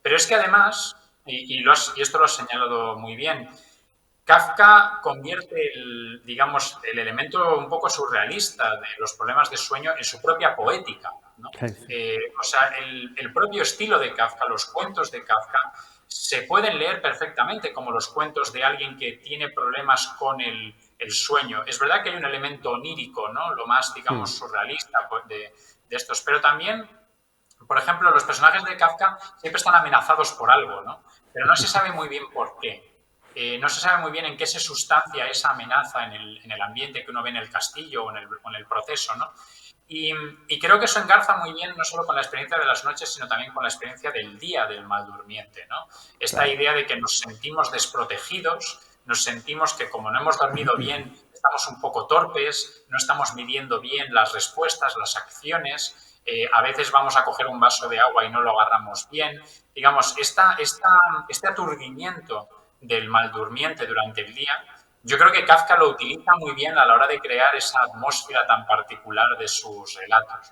Pero es que además, y esto lo has señalado muy bien, Kafka convierte digamos, el elemento un poco surrealista de los problemas de sueño en su propia poética, ¿no? Sí, sí. O sea, el propio estilo de Kafka, los cuentos de Kafka, se pueden leer perfectamente como los cuentos de alguien que tiene problemas con el sueño. Es verdad que hay un elemento onírico, ¿no? Lo más, digamos, surrealista de estos, pero también, por ejemplo, los personajes de Kafka siempre están amenazados por algo, ¿no? Pero no se sabe muy bien por qué. No se sabe muy bien en qué se sustancia esa amenaza en el ambiente que uno ve en el castillo o en el proceso, ¿no? Y creo que eso engarza muy bien no solo con la experiencia de las noches, sino también con la experiencia del día del mal durmiente, ¿no? Esta Claro. idea de que nos sentimos desprotegidos, nos sentimos que como no hemos dormido bien, estamos un poco torpes, no estamos midiendo bien las respuestas, las acciones, a veces vamos a coger un vaso de agua y no lo agarramos bien. Digamos, este aturdimiento del mal durmiente durante el día, yo creo que Kafka lo utiliza muy bien a la hora de crear esa atmósfera tan particular de sus relatos.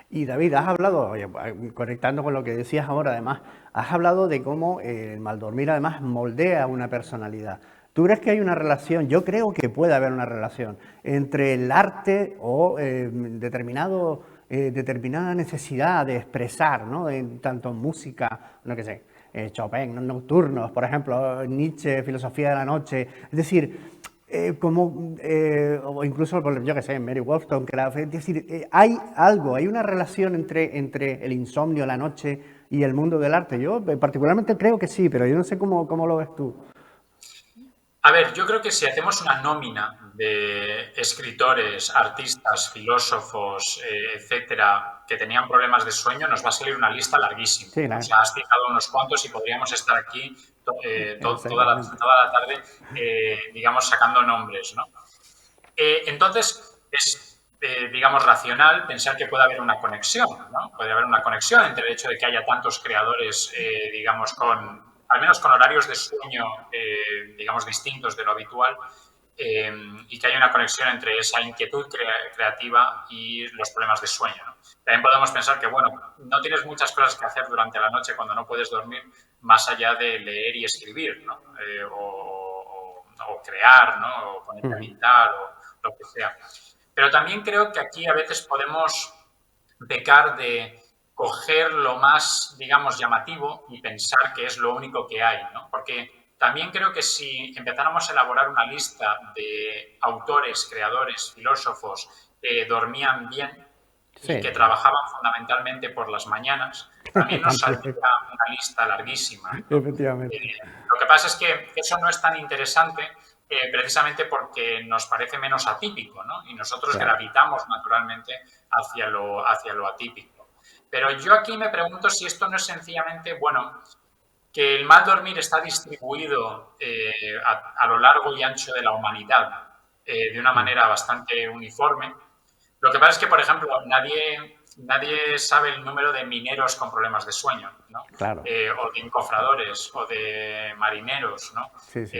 Y David, has hablado, oye, conectando con lo que decías ahora, además, has hablado de cómo el mal dormir además moldea una personalidad. ¿Tú crees que hay una relación? Yo creo que puede haber una relación entre el arte o determinado determinada necesidad de expresar, ¿no? Tanto en música, no que sé, Chopin, ¿no? Nocturnos, por ejemplo, Nietzsche, Filosofía de la Noche, es decir, o incluso, yo que sé, Mary Wollstonecraft, es decir, hay algo, hay una relación entre el insomnio, la noche y el mundo del arte. Yo particularmente creo que sí, pero yo no sé cómo lo ves tú. A ver, yo creo que si hacemos una nómina de escritores, artistas, filósofos, etcétera, que tenían problemas de sueño, nos va a salir una lista larguísima. Sí, O sea, has citado unos cuantos y podríamos estar aquí exactamente. toda la tarde, digamos, sacando nombres, ¿no? Entonces, es, digamos, racional pensar que puede haber una conexión, ¿no? Puede haber una conexión entre el hecho de que haya tantos creadores, digamos, al menos con horarios de sueño, digamos, distintos de lo habitual, y que haya una conexión entre esa inquietud creativa y los problemas de sueño, ¿no? También podemos pensar que, bueno, no tienes muchas cosas que hacer durante la noche cuando no puedes dormir, más allá de leer y escribir, ¿no? O crear, ¿no? O ponerte a pintar, o lo que sea. Pero también creo que aquí a veces podemos pecar de coger lo más, digamos, llamativo y pensar que es lo único que hay, ¿no? Porque también creo que si empezáramos a elaborar una lista de autores, creadores, filósofos que dormían bien Sí, y que trabajaban fundamentalmente por las mañanas, también nos saldría también, una lista larguísima, ¿no? efectivamente. Lo que pasa es que eso no es tan interesante precisamente porque nos parece menos atípico, ¿no? Y nosotros Claro. gravitamos naturalmente hacia lo atípico. Pero yo aquí me pregunto si esto no es sencillamente, bueno, que el mal dormir está distribuido a lo largo y ancho de la humanidad de una manera bastante uniforme. Lo que pasa es que, por ejemplo, nadie sabe el número de mineros con problemas de sueño, ¿no? Claro, O de encofradores o de marineros, ¿no? sí, sí.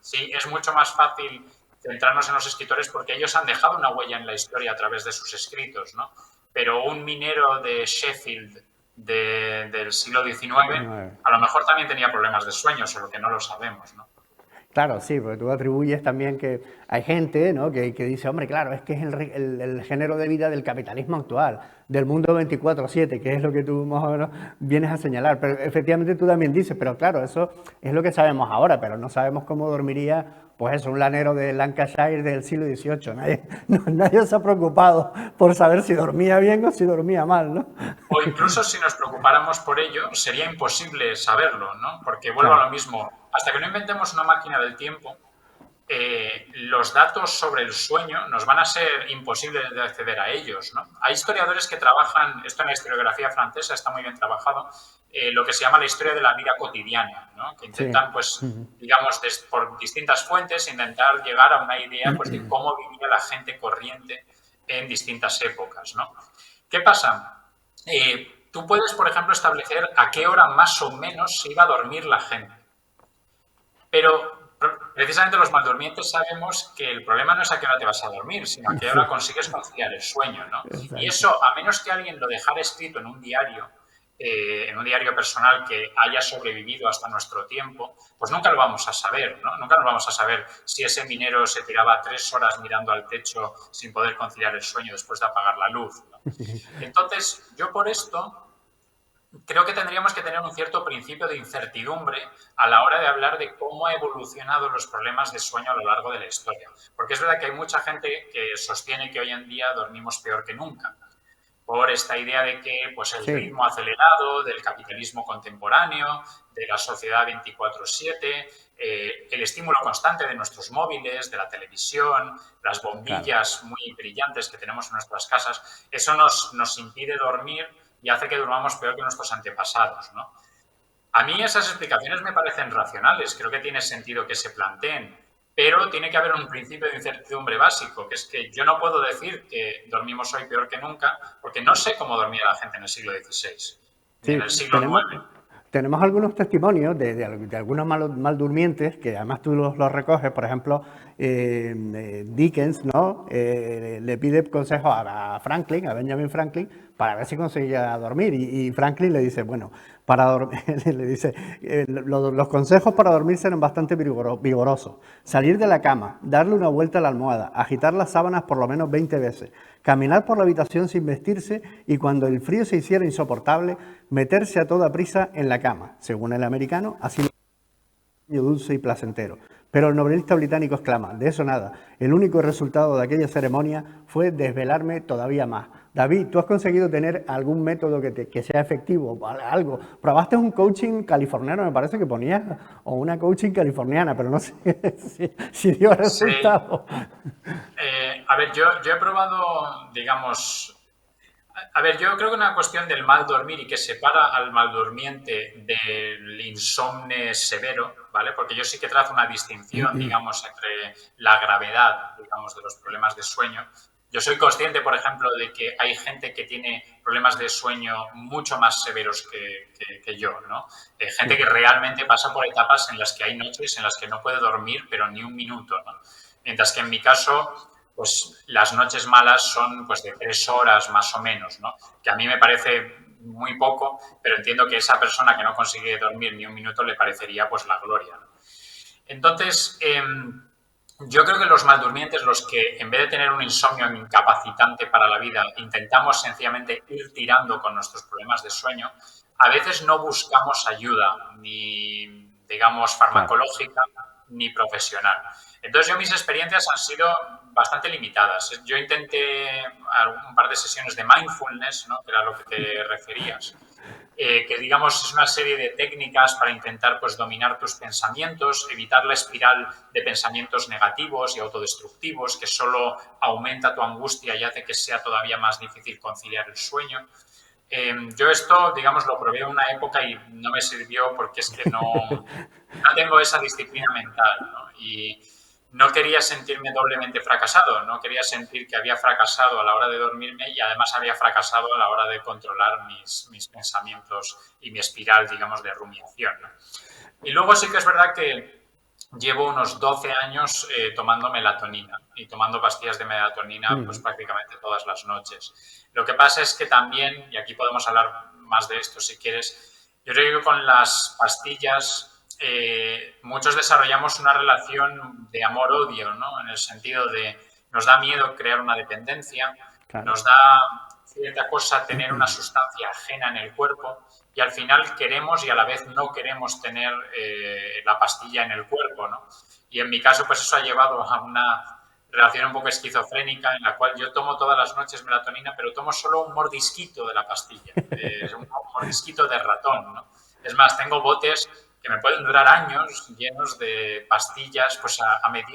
Sí, es mucho más fácil centrarnos en los escritores porque ellos han dejado una huella en la historia a través de sus escritos, ¿no? Pero un minero de Sheffield del siglo XIX No, a lo mejor también tenía problemas de sueño, solo que no lo sabemos, ¿no? claro, sí, porque tú atribuyes también que hay gente, ¿no? que dice, hombre, claro, es que es el género de vida del capitalismo actual, del mundo 24/7, que es lo que tú más o menos vienes a señalar. Pero efectivamente tú también dices, pero claro, eso es lo que sabemos ahora, pero no sabemos cómo dormiría, pues eso, un lanero de Lancashire del siglo XVIII. Nadie se ha preocupado por saber si dormía bien o si dormía mal, ¿no? O incluso si nos preocupáramos por ello, sería imposible saberlo, ¿no? Porque vuelvo a Claro, lo mismo, hasta que no inventemos una máquina del tiempo, los datos sobre el sueño nos van a ser imposibles de acceder a ellos, ¿no? Hay historiadores que trabajan, esto en la historiografía francesa está muy bien trabajado, lo que se llama la historia de la vida cotidiana, ¿no? Que sí. intentan, pues, digamos, por distintas fuentes, intentar llegar a una idea, pues, de cómo vivía la gente corriente en distintas épocas, ¿no? ¿Qué pasa? Tú puedes, por ejemplo, establecer a qué hora más o menos se iba a dormir la gente. Pero precisamente los maldurmientes sabemos que el problema no es a qué hora te vas a dormir, sino a qué hora Sí, consigues conciliar el sueño, ¿no? Y exacto. eso, a menos que alguien lo dejara escrito en un diario personal que haya sobrevivido hasta nuestro tiempo, pues nunca lo vamos a saber, ¿no? Nunca nos vamos a saber si ese minero se tiraba 3 horas mirando al techo sin poder conciliar el sueño después de apagar la luz, ¿no? Entonces, yo por esto creo que tendríamos que tener un cierto principio de incertidumbre a la hora de hablar de cómo han evolucionado los problemas de sueño a lo largo de la historia. Porque es verdad que hay mucha gente que sostiene que hoy en día dormimos peor que nunca, por esta idea de que pues, el Sí, ritmo acelerado del capitalismo contemporáneo, de la sociedad 24/7, el estímulo constante de nuestros móviles, de la televisión, las claro. bombillas muy brillantes que tenemos en nuestras casas, eso nos impide dormir y hace que durmamos peor que nuestros antepasados, ¿no? A mí esas explicaciones me parecen racionales, creo que tiene sentido que se planteen, pero tiene que haber un principio de incertidumbre básico, que es que yo no puedo decir que dormimos hoy peor que nunca, porque no sé cómo dormía la gente en el siglo XVI, ni en el Sí, siglo IX. tenemos algunos testimonios de algunos mal durmientes que además tú los recoges. Por ejemplo, Dickens, ¿no? Le pide consejo a Franklin, a Benjamin Franklin, para ver si conseguía dormir. Y Franklin le dice, bueno, le dice, los consejos para dormir serán bastante vigorosos. Salir de la cama, darle una vuelta a la almohada, agitar las sábanas por lo menos 20 veces, caminar por la habitación sin vestirse y cuando el frío se hiciera insoportable, meterse a toda prisa en la cama. Según el americano, así dulce y placentero. Pero el novelista británico exclama, de eso nada, el único resultado de aquella ceremonia fue desvelarme todavía más. David, ¿tú has conseguido tener algún método que sea efectivo? Algo. Probaste un coaching californiano, me parece que ponías, o una coaching californiana, pero no sé si dio resultado. A ver, yo he probado, digamos... A ver, yo creo que una cuestión del mal dormir y que separa al mal durmiente del insomne severo, ¿vale? Porque yo sí que trazo una distinción, digamos, entre la gravedad, digamos, de los problemas de sueño. Yo soy consciente, por ejemplo, de que hay gente que tiene problemas de sueño mucho más severos que yo, ¿no? Gente que realmente pasa por etapas en las que hay noches en las que no puede dormir, pero ni un minuto, ¿no? Mientras que en mi caso pues las noches malas son pues de 3 horas más o menos, ¿no? Que a mí me parece muy poco, pero entiendo que esa persona que no consigue dormir ni un minuto le parecería pues la gloria, ¿no? Entonces, yo creo que los maldurmientes, los que en vez de tener un insomnio incapacitante para la vida, intentamos sencillamente ir tirando con nuestros problemas de sueño, a veces no buscamos ayuda ni, digamos, farmacológica ni profesional. Entonces, mis experiencias han sido bastante limitadas. Yo intenté un par de sesiones de mindfulness, ¿no? Que era lo que te referías. Que digamos es una serie de técnicas para intentar pues dominar tus pensamientos, evitar la espiral de pensamientos negativos y autodestructivos que solo aumenta tu angustia y hace que sea todavía más difícil conciliar el sueño. Yo esto, digamos, lo probé en una época y no me sirvió porque es que no tengo esa disciplina mental, ¿no? Y no quería sentirme doblemente fracasado, no quería sentir que había fracasado a la hora de dormirme y además había fracasado a la hora de controlar mis pensamientos y mi espiral, digamos, de rumiación, ¿no? Y luego sí que es verdad que llevo unos 12 años tomando melatonina y tomando pastillas de melatonina pues prácticamente todas las noches. Lo que pasa es que también, y aquí podemos hablar más de esto si quieres, yo creo que con las pastillas muchos desarrollamos una relación de amor-odio, ¿no? En el sentido de nos da miedo crear una dependencia, claro. Nos da cierta cosa tener una sustancia ajena en el cuerpo y al final queremos y a la vez no queremos tener la pastilla en el cuerpo, ¿no? Y en mi caso, pues eso ha llevado a una relación un poco esquizofrénica en la cual yo tomo todas las noches melatonina, pero tomo solo un mordisquito de la pastilla, un mordisquito de ratón, ¿no? Es más, tengo botes que me pueden durar años llenos de pastillas, pues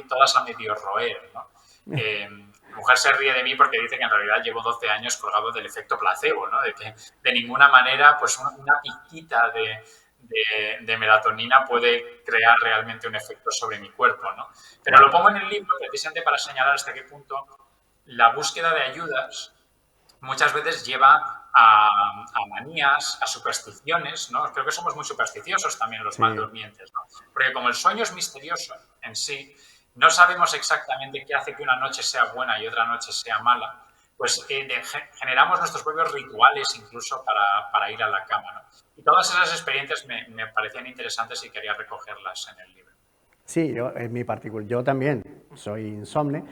todas a medio roer, ¿no? Mi mujer se ríe de mí porque dice que en realidad llevo 12 años colgado del efecto placebo, ¿no? De que de ninguna manera pues una pizquita de melatonina puede crear realmente un efecto sobre mi cuerpo, ¿no? Pero lo pongo en el libro precisamente para señalar hasta qué punto la búsqueda de ayudas muchas veces lleva a manías, a supersticiones, ¿no? Creo que somos muy supersticiosos también los maldurmientes, ¿no? Porque como el sueño es misterioso en sí, no sabemos exactamente qué hace que una noche sea buena y otra noche sea mala, pues generamos nuestros propios rituales incluso para ir a la cama, ¿no? Y todas esas experiencias me parecían interesantes y quería recogerlas en el libro. Sí, yo también soy insomne.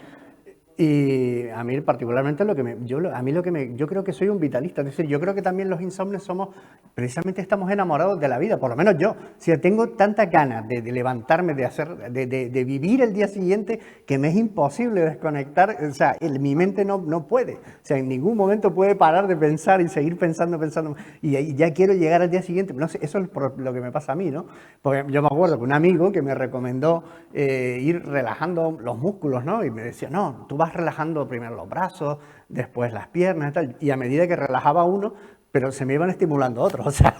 Y a mí particularmente yo creo que soy un vitalista, es decir, yo creo que también los insomnes precisamente estamos enamorados de la vida, por lo menos yo. O sea, tengo tantas ganas de levantarme, de vivir el día siguiente que me es imposible desconectar, o sea, mi mente no puede, o sea, en ningún momento puede parar de pensar y seguir pensando, y ya quiero llegar al día siguiente. No sé, eso es lo que me pasa a mí, ¿no? Porque yo me acuerdo que un amigo que me recomendó ir relajando los músculos, ¿no? Y me decía, no, tú vas relajando primero los brazos, después las piernas y tal, y a medida que relajaba uno, pero se me iban estimulando otros, o sea,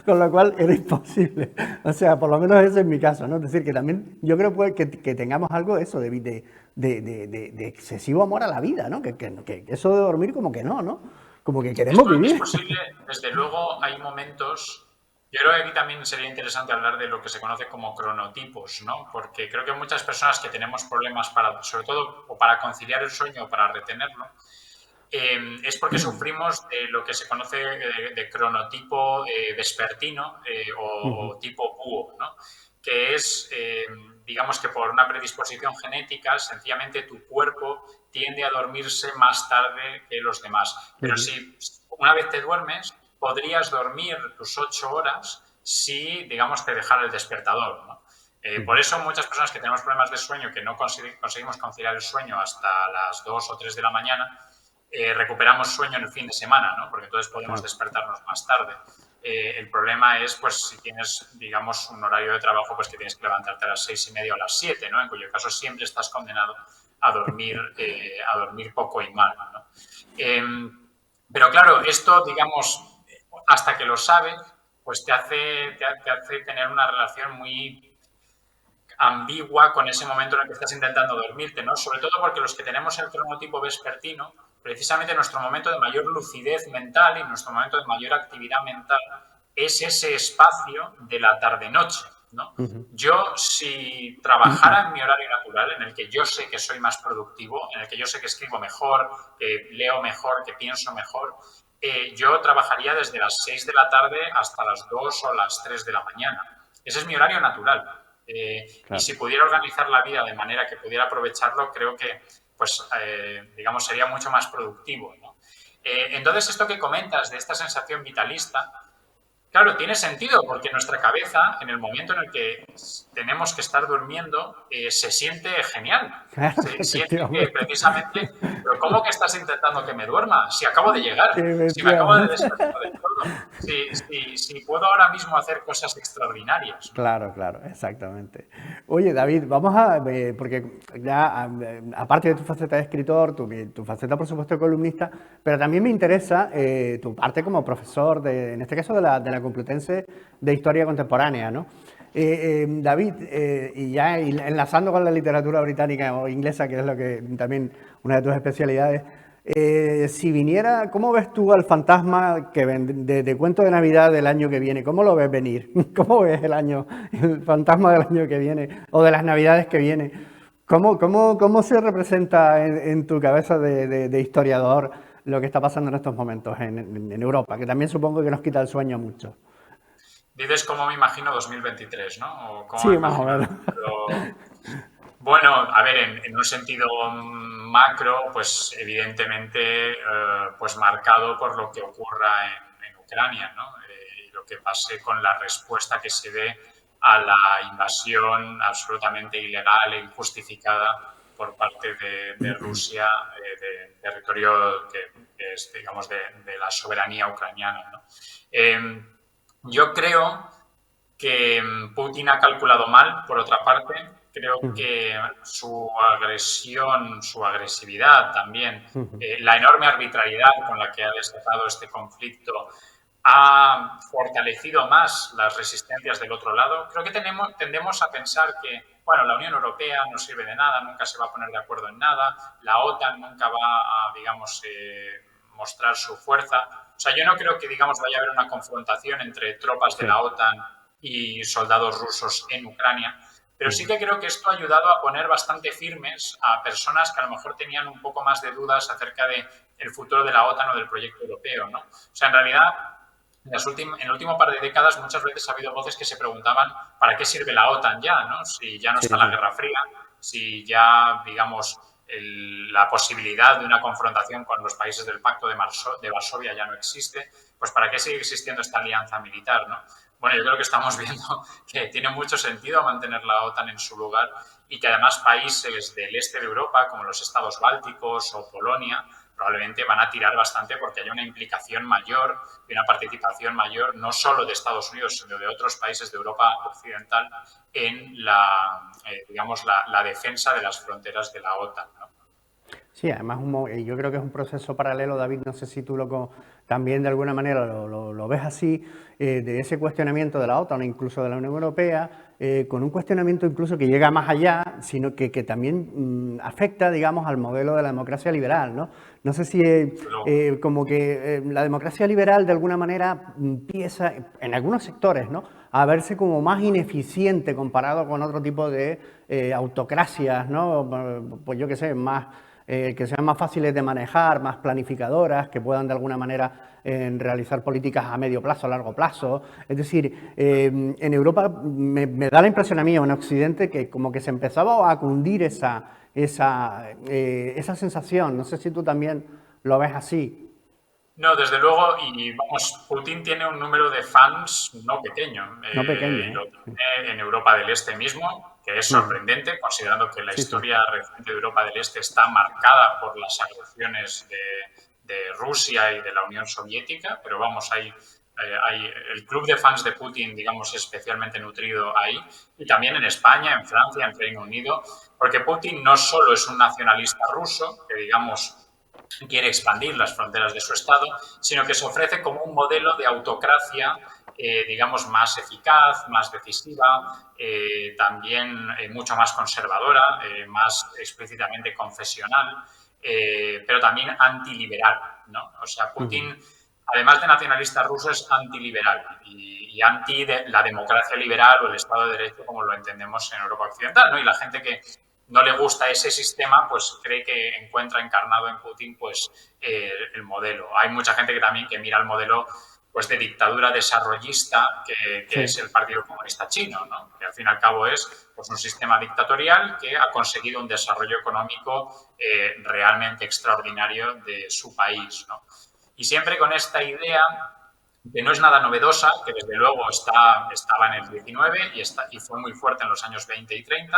con lo cual era imposible. O sea, por lo menos ese es mi caso, ¿no? Es decir, que también yo creo que tengamos algo de eso, de excesivo amor a la vida, ¿no? Que eso de dormir como que no, como que queremos vivir. Es posible, desde luego hay momentos... Yo creo que aquí también sería interesante hablar de lo que se conoce como cronotipos, ¿no? Porque creo que muchas personas que tenemos problemas sobre todo, o para conciliar el sueño o para retenerlo, es porque sufrimos de lo que se conoce de cronotipo vespertino o tipo búho, ¿no? Que es, digamos que por una predisposición genética, sencillamente tu cuerpo tiende a dormirse más tarde que los demás. Pero si una vez te duermes, podrías dormir tus 8 horas si, digamos, te dejara el despertador, ¿no? Por eso muchas personas que tenemos problemas de sueño, que no conseguimos conciliar el sueño hasta las 2 o 3 de la mañana, recuperamos sueño en el fin de semana, ¿no? Porque entonces podemos despertarnos más tarde. El problema es, pues, si tienes, digamos, un horario de trabajo, pues que tienes que levantarte a las 6:30 o a las 7, ¿no? En cuyo caso siempre estás condenado a dormir poco y mal, ¿no? Pero claro, esto, digamos, hasta que lo sabes, pues te hace tener una relación muy ambigua con ese momento en el que estás intentando dormirte, ¿no? Sobre todo porque los que tenemos el cronotipo vespertino, precisamente nuestro momento de mayor lucidez mental y nuestro momento de mayor actividad mental es ese espacio de la tarde-noche, ¿no? Yo, si trabajara en mi horario natural, en el que yo sé que soy más productivo, en el que yo sé que escribo mejor, que leo mejor, que pienso mejor, yo trabajaría desde las 6 de la tarde hasta las 2 o las 3 de la mañana. Ese es mi horario natural. Y si pudiera organizar la vida de manera que pudiera aprovecharlo, creo que, pues, digamos, sería mucho más productivo, ¿no? Entonces, esto que comentas de esta sensación vitalista, claro, tiene sentido porque nuestra cabeza, en el momento en el que tenemos que estar durmiendo, se siente genial. Claro, Se siente que efectivamente. precisamente, pero ¿cómo que estás intentando que me duerma? Si acabo de llegar, si me acabo de Efectivamente. despertar del todo, si puedo ahora mismo hacer cosas extraordinarias, ¿no? Claro, claro, exactamente. Oye, David, vamos a, porque ya, aparte de tu faceta de escritor, tu faceta, por supuesto, de columnista, pero también me interesa tu parte como profesor, en este caso de la Complutense de Historia Contemporánea, ¿no? David, y ya enlazando con la literatura británica o inglesa, que es lo que también una de tus especialidades, si viniera, ¿cómo ves tú al fantasma de Cuento de Navidad del año que viene? ¿Cómo lo ves venir? ¿Cómo ves el fantasma del año que viene o de las Navidades que viene? ¿Cómo se representa en tu cabeza de historiador lo que está pasando en estos momentos en Europa? Que también supongo que nos quita el sueño mucho. Dices cómo me imagino 2023, ¿no? O cómo Sí, me más o imagino el menos. futuro. Bueno, a ver, en un sentido macro, pues evidentemente pues marcado por lo que ocurra en Ucrania, ¿no? Y lo que pase con la respuesta que se dé a la invasión absolutamente ilegal e injustificada por parte de Rusia de territorio que es, digamos, de la soberanía ucraniana, ¿no? Yo creo que Putin ha calculado mal, por otra parte. Creo que su agresión, su agresividad también, la enorme arbitrariedad con la que ha desatado este conflicto ha fortalecido más las resistencias del otro lado. Creo que tendemos a pensar que, bueno, la Unión Europea no sirve de nada, nunca se va a poner de acuerdo en nada, la OTAN nunca va a, digamos, mostrar su fuerza. O sea, yo no creo que, digamos, vaya a haber una confrontación entre tropas de Sí. la OTAN y soldados rusos en Ucrania, pero sí que creo que esto ha ayudado a poner bastante firmes a personas que a lo mejor tenían un poco más de dudas acerca de el futuro de la OTAN o del proyecto europeo, ¿no? O sea, en realidad, en el último par de décadas muchas veces ha habido voces que se preguntaban ¿para qué sirve la OTAN ya? ¿No? Si ya no Sí, está la sí. Guerra Fría, si ya, digamos, la posibilidad de una confrontación con los países del Pacto de Varsovia ya no existe, pues ¿para qué sigue existiendo esta alianza militar? ¿No? Bueno, yo creo que estamos viendo que tiene mucho sentido mantener la OTAN en su lugar y que además países del este de Europa, como los estados bálticos o Polonia, probablemente van a tirar bastante porque haya una implicación mayor y una participación mayor, no solo de Estados Unidos, sino de otros países de Europa occidental en digamos, la defensa de las fronteras de la OTAN, ¿no? Sí, además yo creo que es un proceso paralelo, David, no sé si tú también de alguna manera lo ves así, de ese cuestionamiento de la OTAN, incluso de la Unión Europea, con un cuestionamiento incluso que llega más allá, sino que también afecta, digamos, al modelo de la democracia liberal, ¿no? No sé si como que la democracia liberal de alguna manera empieza, en algunos sectores, ¿no?, a verse como más ineficiente comparado con otro tipo de autocracias, ¿no? Pues yo qué sé, más que sean más fáciles de manejar, más planificadoras, que puedan de alguna manera realizar políticas a medio plazo, a largo plazo. Es decir, en Europa me da la impresión a mí, o en Occidente, que como que se empezaba a cundir esa sensación. No sé si tú también lo ves así. No, desde luego, y vamos, Putin tiene un número de fans no pequeño, No pequeño, y ¿eh? lo tiene en Europa del Este mismo, que es Ujú. sorprendente, considerando que la Sí, sí. historia reciente de Europa del Este está marcada por las agresiones de Rusia y de la Unión Soviética, pero vamos, hay el club de fans de Putin, digamos, especialmente nutrido ahí, y también en España, en Francia, en Reino Unido, porque Putin no solo es un nacionalista ruso, que digamos quiere expandir las fronteras de su Estado, sino que se ofrece como un modelo de autocracia, digamos, más eficaz, más decisiva, también mucho más conservadora, más explícitamente confesional, pero también antiliberal, ¿no? O sea, Ujú. Putin, además de nacionalista ruso, es antiliberal y anti de la democracia liberal o el Estado de Derecho como lo entendemos en Europa Occidental, ¿no? Y la gente que no le gusta ese sistema, pues cree que encuentra encarnado en Putin pues el modelo. Hay mucha gente que también que mira el modelo pues de dictadura desarrollista que Sí. es el Partido Comunista Chino, ¿no? Que al fin y al cabo es pues, un sistema dictatorial que ha conseguido un desarrollo económico realmente extraordinario de su país, ¿no? Y siempre con esta idea que no es nada novedosa, que desde luego estaba en el 19 y fue muy fuerte en los años 20 y 30,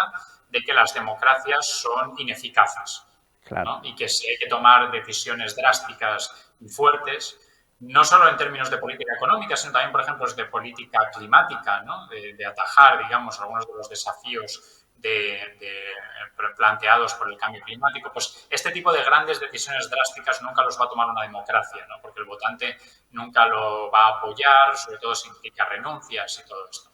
de que las democracias son ineficaces, Claro. ¿no? Y que si hay que tomar decisiones drásticas y fuertes, no solo en términos de política económica, sino también, por ejemplo, de política climática, ¿no? De atajar, digamos, algunos de los desafíos planteados por el cambio climático, pues este tipo de grandes decisiones drásticas nunca los va a tomar una democracia, ¿no? Porque el votante nunca lo va a apoyar, sobre todo si implica renuncias y todo esto.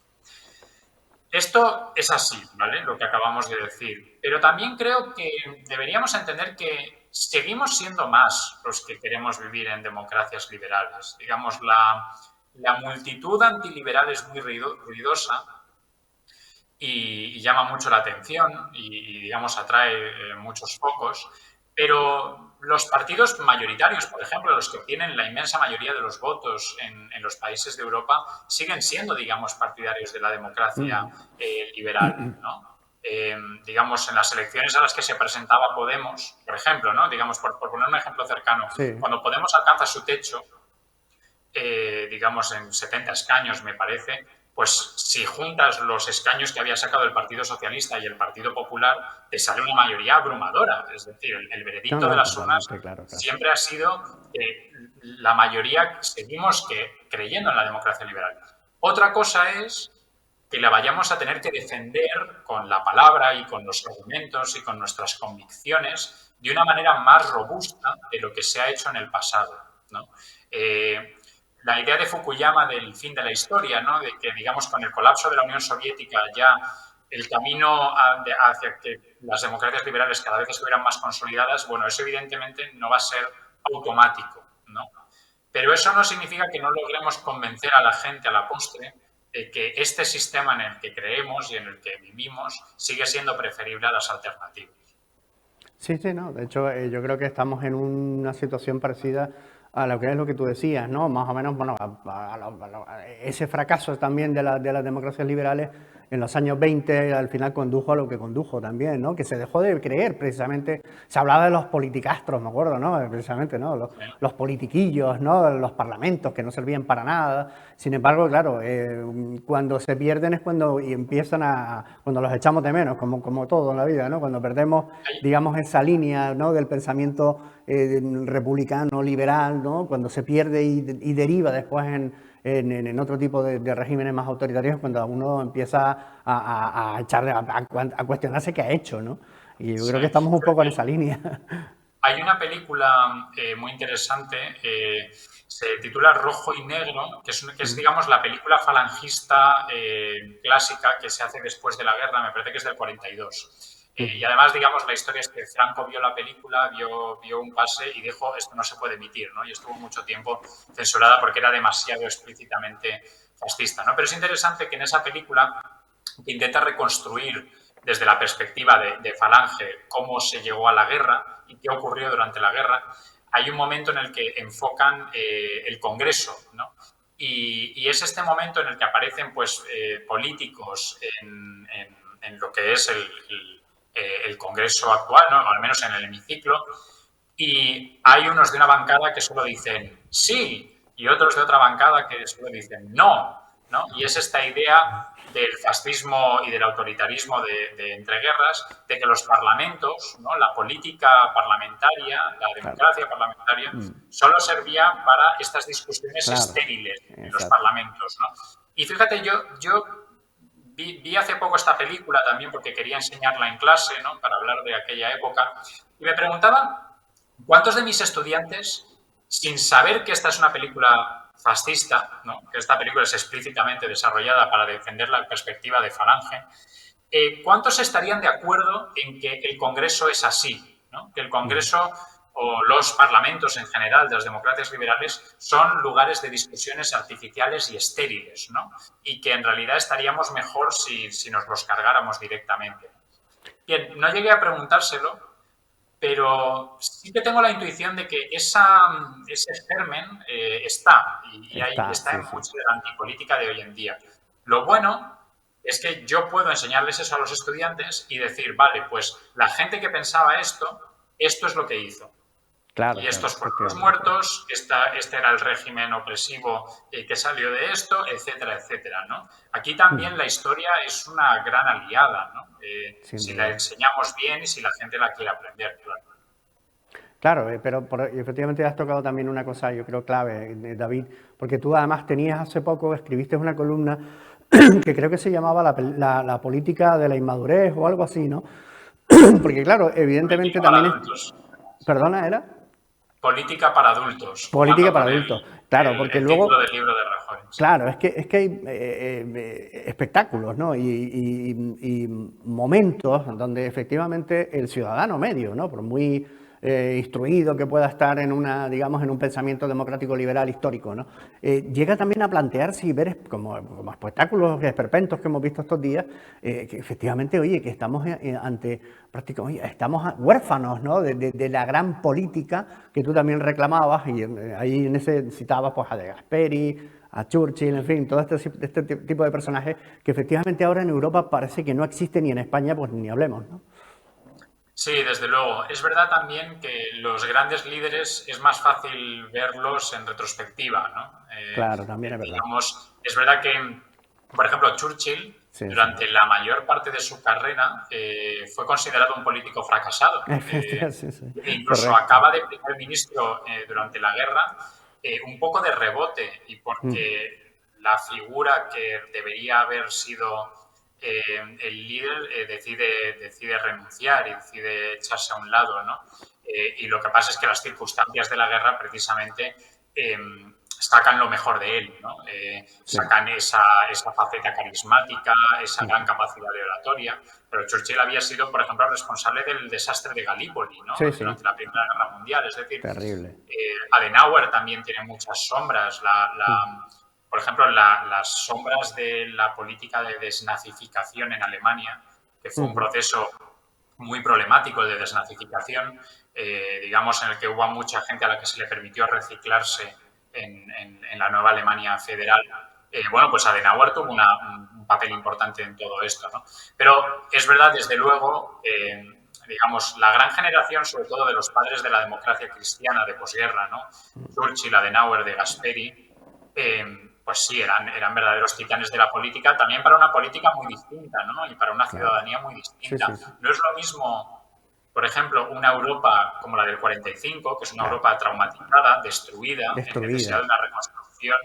Esto es así, ¿vale? Lo que acabamos de decir. Pero también creo que deberíamos entender que seguimos siendo más los que queremos vivir en democracias liberales. Digamos, la multitud antiliberal es muy ruidosa y llama mucho la atención y digamos, atrae muchos focos, pero los partidos mayoritarios, por ejemplo, los que obtienen la inmensa mayoría de los votos en los países de Europa, siguen siendo, digamos, partidarios de la democracia Ujú. liberal, ¿no? Digamos, en las elecciones a las que se presentaba Podemos, por ejemplo, ¿no? Digamos, por poner un ejemplo cercano, Sí. cuando Podemos alcanza su techo, digamos, en 70 escaños, me parece, pues si juntas los escaños que había sacado el Partido Socialista y el Partido Popular, te sale una mayoría abrumadora. Es decir, el No, veredicto de no, las urnas totalmente, claro, claro. siempre ha sido que la mayoría seguimos creyendo en la democracia liberal. Otra cosa es que la vayamos a tener que defender con la palabra y con los argumentos y con nuestras convicciones de una manera más robusta de lo que se ha hecho en el pasado, ¿no? La idea de Fukuyama del fin de la historia, ¿no? De que, digamos, con el colapso de la Unión Soviética ya el camino hacia que las democracias liberales cada vez estuvieran más consolidadas, bueno, eso evidentemente no va a ser automático, ¿no? Pero eso no significa que no logremos convencer a la gente a la postre de que este sistema en el que creemos y en el que vivimos sigue siendo preferible a las alternativas. Sí, sí, no. De hecho, yo creo que estamos en una situación parecida a lo que es lo que tú decías, ¿no? Más o menos, bueno, ese fracaso también de las democracias liberales en los años 20 al final condujo a lo que condujo también, ¿no? Que se dejó de creer precisamente, se hablaba de los politicastros, me acuerdo, ¿no? Precisamente, ¿no? Los politiquillos, ¿no? Los parlamentos que no servían para nada. Sin embargo, claro, cuando se pierden es cuando y empiezan cuando los echamos de menos, como todo en la vida, ¿no? Cuando perdemos, digamos, esa línea, ¿no? Del pensamiento republicano, liberal, ¿no? Cuando se pierde y deriva después en otro tipo de regímenes más autoritarios, cuando uno empieza a echarle, a cuestionarse qué ha hecho, ¿no? Y yo Sí. creo que estamos un poco en esa línea. Hay una película muy interesante, se titula Rojo y Negro, que es, digamos, la película falangista clásica que se hace después de la guerra, me parece que es del 42. Y además, digamos, la historia es que Franco vio la película, vio un pase y dijo, esto no se puede emitir, ¿no? Y estuvo mucho tiempo censurada porque era demasiado explícitamente fascista, ¿no? Pero es interesante que en esa película, que intenta reconstruir desde la perspectiva de Falange cómo se llegó a la guerra, y qué ocurrió durante la guerra, hay un momento en el que enfocan el Congreso, ¿no? Y es este momento en el que aparecen pues, políticos en lo que es el Congreso actual, ¿no? O al menos en el hemiciclo, y hay unos de una bancada que solo dicen sí y otros de otra bancada que solo dicen no, ¿no? Y es esta idea del fascismo y del autoritarismo de entreguerras, de que los parlamentos, ¿no? La política parlamentaria, la democracia parlamentaria, solo servía para estas discusiones estériles en los parlamentos, ¿no? Y fíjate, yo vi hace poco esta película también porque quería enseñarla en clase, ¿no? Para hablar de aquella época, y me preguntaba ¿cuántos de mis estudiantes, sin saber que esta es una película fascista, ¿no? Que esta película es explícitamente desarrollada para defender la perspectiva de Falange, cuántos estarían de acuerdo en que el Congreso es así, ¿no? Que el Congreso o los parlamentos en general de las democracias liberales son lugares de discusiones artificiales y estériles, ¿no? Y que en realidad estaríamos mejor si nos los cargáramos directamente. Bien, no llegué a preguntárselo, pero sí que tengo la intuición de que ese germen está y ahí está en mucho de la antipolítica de hoy en día. Lo bueno es que yo puedo enseñarles eso a los estudiantes y decir, vale, pues la gente que pensaba esto es lo que hizo. Claro, y estos fueron los muertos, este era el régimen opresivo que salió de esto, etcétera, etcétera, ¿no? Aquí también la historia es una gran aliada, ¿no? Si la enseñamos bien y si la gente la quiere aprender, claro. Claro, pero efectivamente has tocado también una cosa, yo creo, clave, David, porque tú además tenías hace poco, escribiste una columna que creo que se llamaba la política de la inmadurez o algo así, ¿no? Porque claro, evidentemente también es... ¿Perdona, era? Política para adultos. Política para adultos, claro, porque luego... título del libro de Rajoy. Claro, es que hay espectáculos, ¿no? Y momentos donde efectivamente el ciudadano medio, ¿no? Por muy instruido que pueda estar en una, digamos, en un pensamiento democrático liberal histórico, ¿no? Llega también a plantearse y ver como espectáculos esperpentos que hemos visto estos días, que efectivamente, oye, que estamos ante prácticamente, estamos huérfanos, ¿no? De la gran política que tú también reclamabas, y ahí en ese citabas pues a De Gasperi, a Churchill, en fin, todo este tipo de personajes que efectivamente ahora en Europa parece que no existen y en España pues ni hablemos, ¿no? Sí, desde luego. Es verdad también que los grandes líderes es más fácil verlos en retrospectiva, ¿no? Claro, también es verdad. Digamos, es verdad que, por ejemplo, Churchill, durante la mayor parte de su carrera, fue considerado un político fracasado. Incluso Correcto. acaba de primer ministro durante la guerra, un poco de rebote, y porque la figura que debería haber sido el líder decide renunciar y decide echarse a un lado, ¿no? Y lo que pasa es que las circunstancias de la guerra precisamente sacan lo mejor de él, ¿no? Sacan esa faceta carismática, esa gran capacidad de oratoria, pero Churchill había sido, por ejemplo, responsable del desastre de Galípoli, ¿no? Durante la Primera Guerra Mundial, es decir, terrible. Adenauer también tiene muchas sombras, por ejemplo, las sombras de la política de desnazificación en Alemania, que fue un proceso muy problemático de desnazificación, digamos, en el que hubo mucha gente a la que se le permitió reciclarse en la nueva Alemania federal. Bueno, pues Adenauer tuvo un papel importante en todo esto, ¿no? Pero es verdad, desde luego, digamos, la gran generación, sobre todo de los padres de la democracia cristiana de posguerra, ¿no? Churchill, Adenauer, De Gasperi, pues sí, eran verdaderos titanes de la política, también para una política muy distinta, ¿no? Y para una ciudadanía muy distinta. No es lo mismo, por ejemplo, una Europa como la del 45, que es una Europa traumatizada, destruida, en necesidad de una reconstrucción.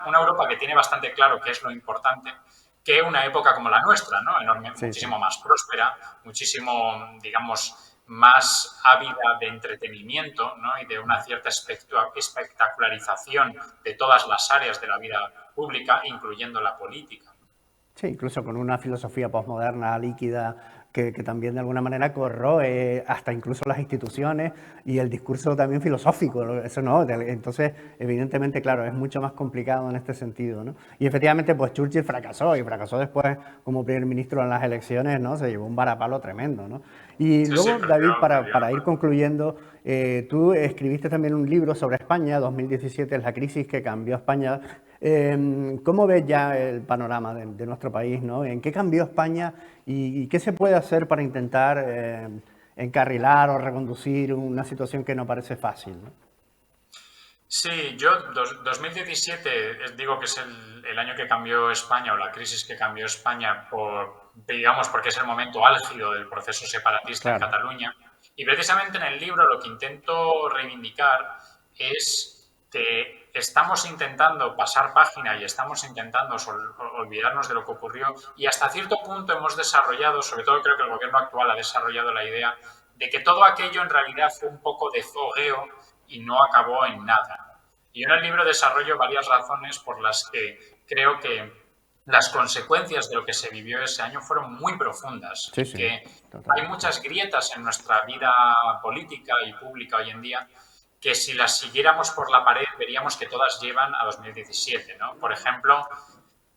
Una Europa que tiene bastante claro qué es lo importante, que una época como la nuestra, ¿no? Muchísimo más próspera, muchísimo, digamos, más ávida de entretenimiento, ¿no? Y de una cierta espectacularización de todas las áreas de la vida pública, incluyendo la política. Sí, incluso con una filosofía posmoderna líquida que también de alguna manera corroe hasta incluso las instituciones y el discurso también filosófico, ¿no? Eso no, entonces evidentemente, claro, es mucho más complicado en este sentido, ¿no? Y efectivamente, pues Churchill fracasó y fracasó después como primer ministro en las elecciones, ¿no? Se llevó un varapalo tremendo, ¿no? Y Sí, sí, luego, David, perdió para ir concluyendo, tú escribiste también un libro sobre España, 2017, la crisis que cambió España. ¿Cómo ves ya el panorama de nuestro país, ¿no? ¿En qué cambió España y qué se puede hacer para intentar encarrilar o reconducir una situación que no parece fácil, ¿no? Sí, yo 2017 digo que es el año que cambió España o la crisis que cambió España digamos, porque es el momento álgido del proceso separatista en Claro. Cataluña. Y precisamente en el libro lo que intento reivindicar es que estamos intentando pasar página y estamos intentando olvidarnos de lo que ocurrió y hasta cierto punto hemos desarrollado, sobre todo creo que el gobierno actual ha desarrollado la idea de que todo aquello en realidad fue un poco de fogueo y no acabó en nada. Y en el libro desarrollo varias razones por las que creo que las consecuencias de lo que se vivió ese año fueron muy profundas Sí, y sí, que hay totalmente. muchas grietas en nuestra vida política y pública hoy en día que si las siguiéramos por la pared veríamos que todas llevan a 2017, ¿no? Por ejemplo,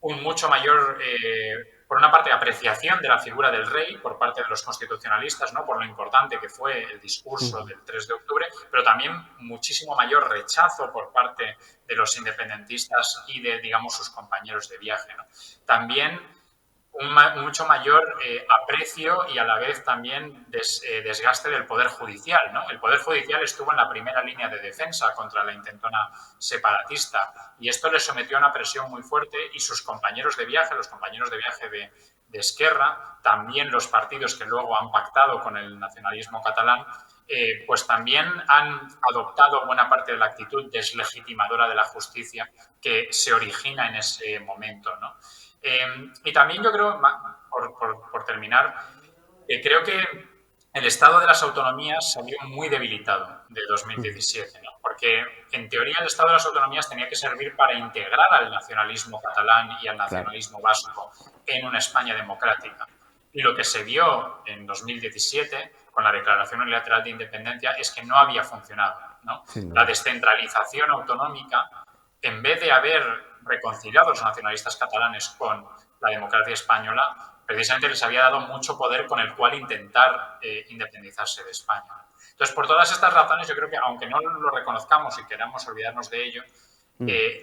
un mucho mayor, por una parte, apreciación de la figura del rey por parte de los constitucionalistas, ¿no? Por lo importante que fue el discurso del 3 de octubre, pero también muchísimo mayor rechazo por parte de los independentistas y de, digamos, sus compañeros de viaje, ¿no? También mucho mayor aprecio y a la vez también desgaste del Poder Judicial, ¿no? El Poder Judicial estuvo en la primera línea de defensa contra la intentona separatista y esto le sometió a una presión muy fuerte y sus compañeros de viaje, los compañeros de viaje de Esquerra, también los partidos que luego han pactado con el nacionalismo catalán, pues también han adoptado buena parte de la actitud deslegitimadora de la justicia que se origina en ese momento, ¿no? Y también yo creo, por terminar, creo que el estado de las autonomías salió muy debilitado de 2017, ¿no? Porque en teoría el estado de las autonomías tenía que servir para integrar al nacionalismo catalán y al Claro, nacionalismo vasco en una España democrática. Y lo que se vio en 2017 con la Declaración Unilateral de Independencia es que no había funcionado, ¿no? sin La duda. descentralización autonómica, en vez de haber reconciliado a los nacionalistas catalanes con la democracia española, precisamente les había dado mucho poder con el cual intentar independizarse de España. Entonces, por todas estas razones, yo creo que aunque no lo reconozcamos y queramos olvidarnos de ello,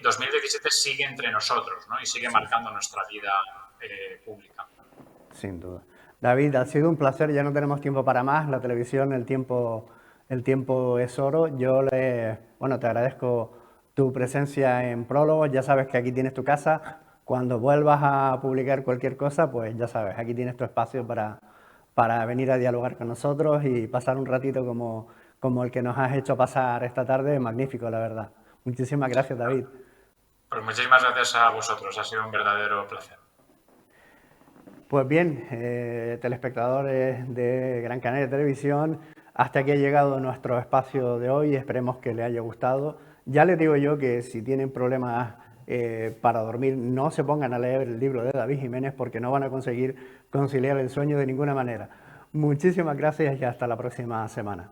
2017 sigue entre nosotros, ¿no? Y sigue Sí, sí, marcando nuestra vida pública. sin duda. David, ha sido un placer, ya no tenemos tiempo para más, la televisión, el tiempo es oro. Bueno, te agradezco tu presencia en Prólogos, ya sabes que aquí tienes tu casa. Cuando vuelvas a publicar cualquier cosa, pues ya sabes, aquí tienes tu espacio para venir a dialogar con nosotros y pasar un ratito como el que nos has hecho pasar esta tarde. Magnífico, la verdad. Muchísimas gracias, David. Pues muchísimas gracias a vosotros, ha sido un verdadero placer. Pues bien, telespectadores de Gran Canaria Televisión, hasta aquí ha llegado nuestro espacio de hoy, esperemos que les haya gustado. Ya les digo yo que si tienen problemas para dormir, no se pongan a leer el libro de David Jiménez porque no van a conseguir conciliar el sueño de ninguna manera. Muchísimas gracias y hasta la próxima semana.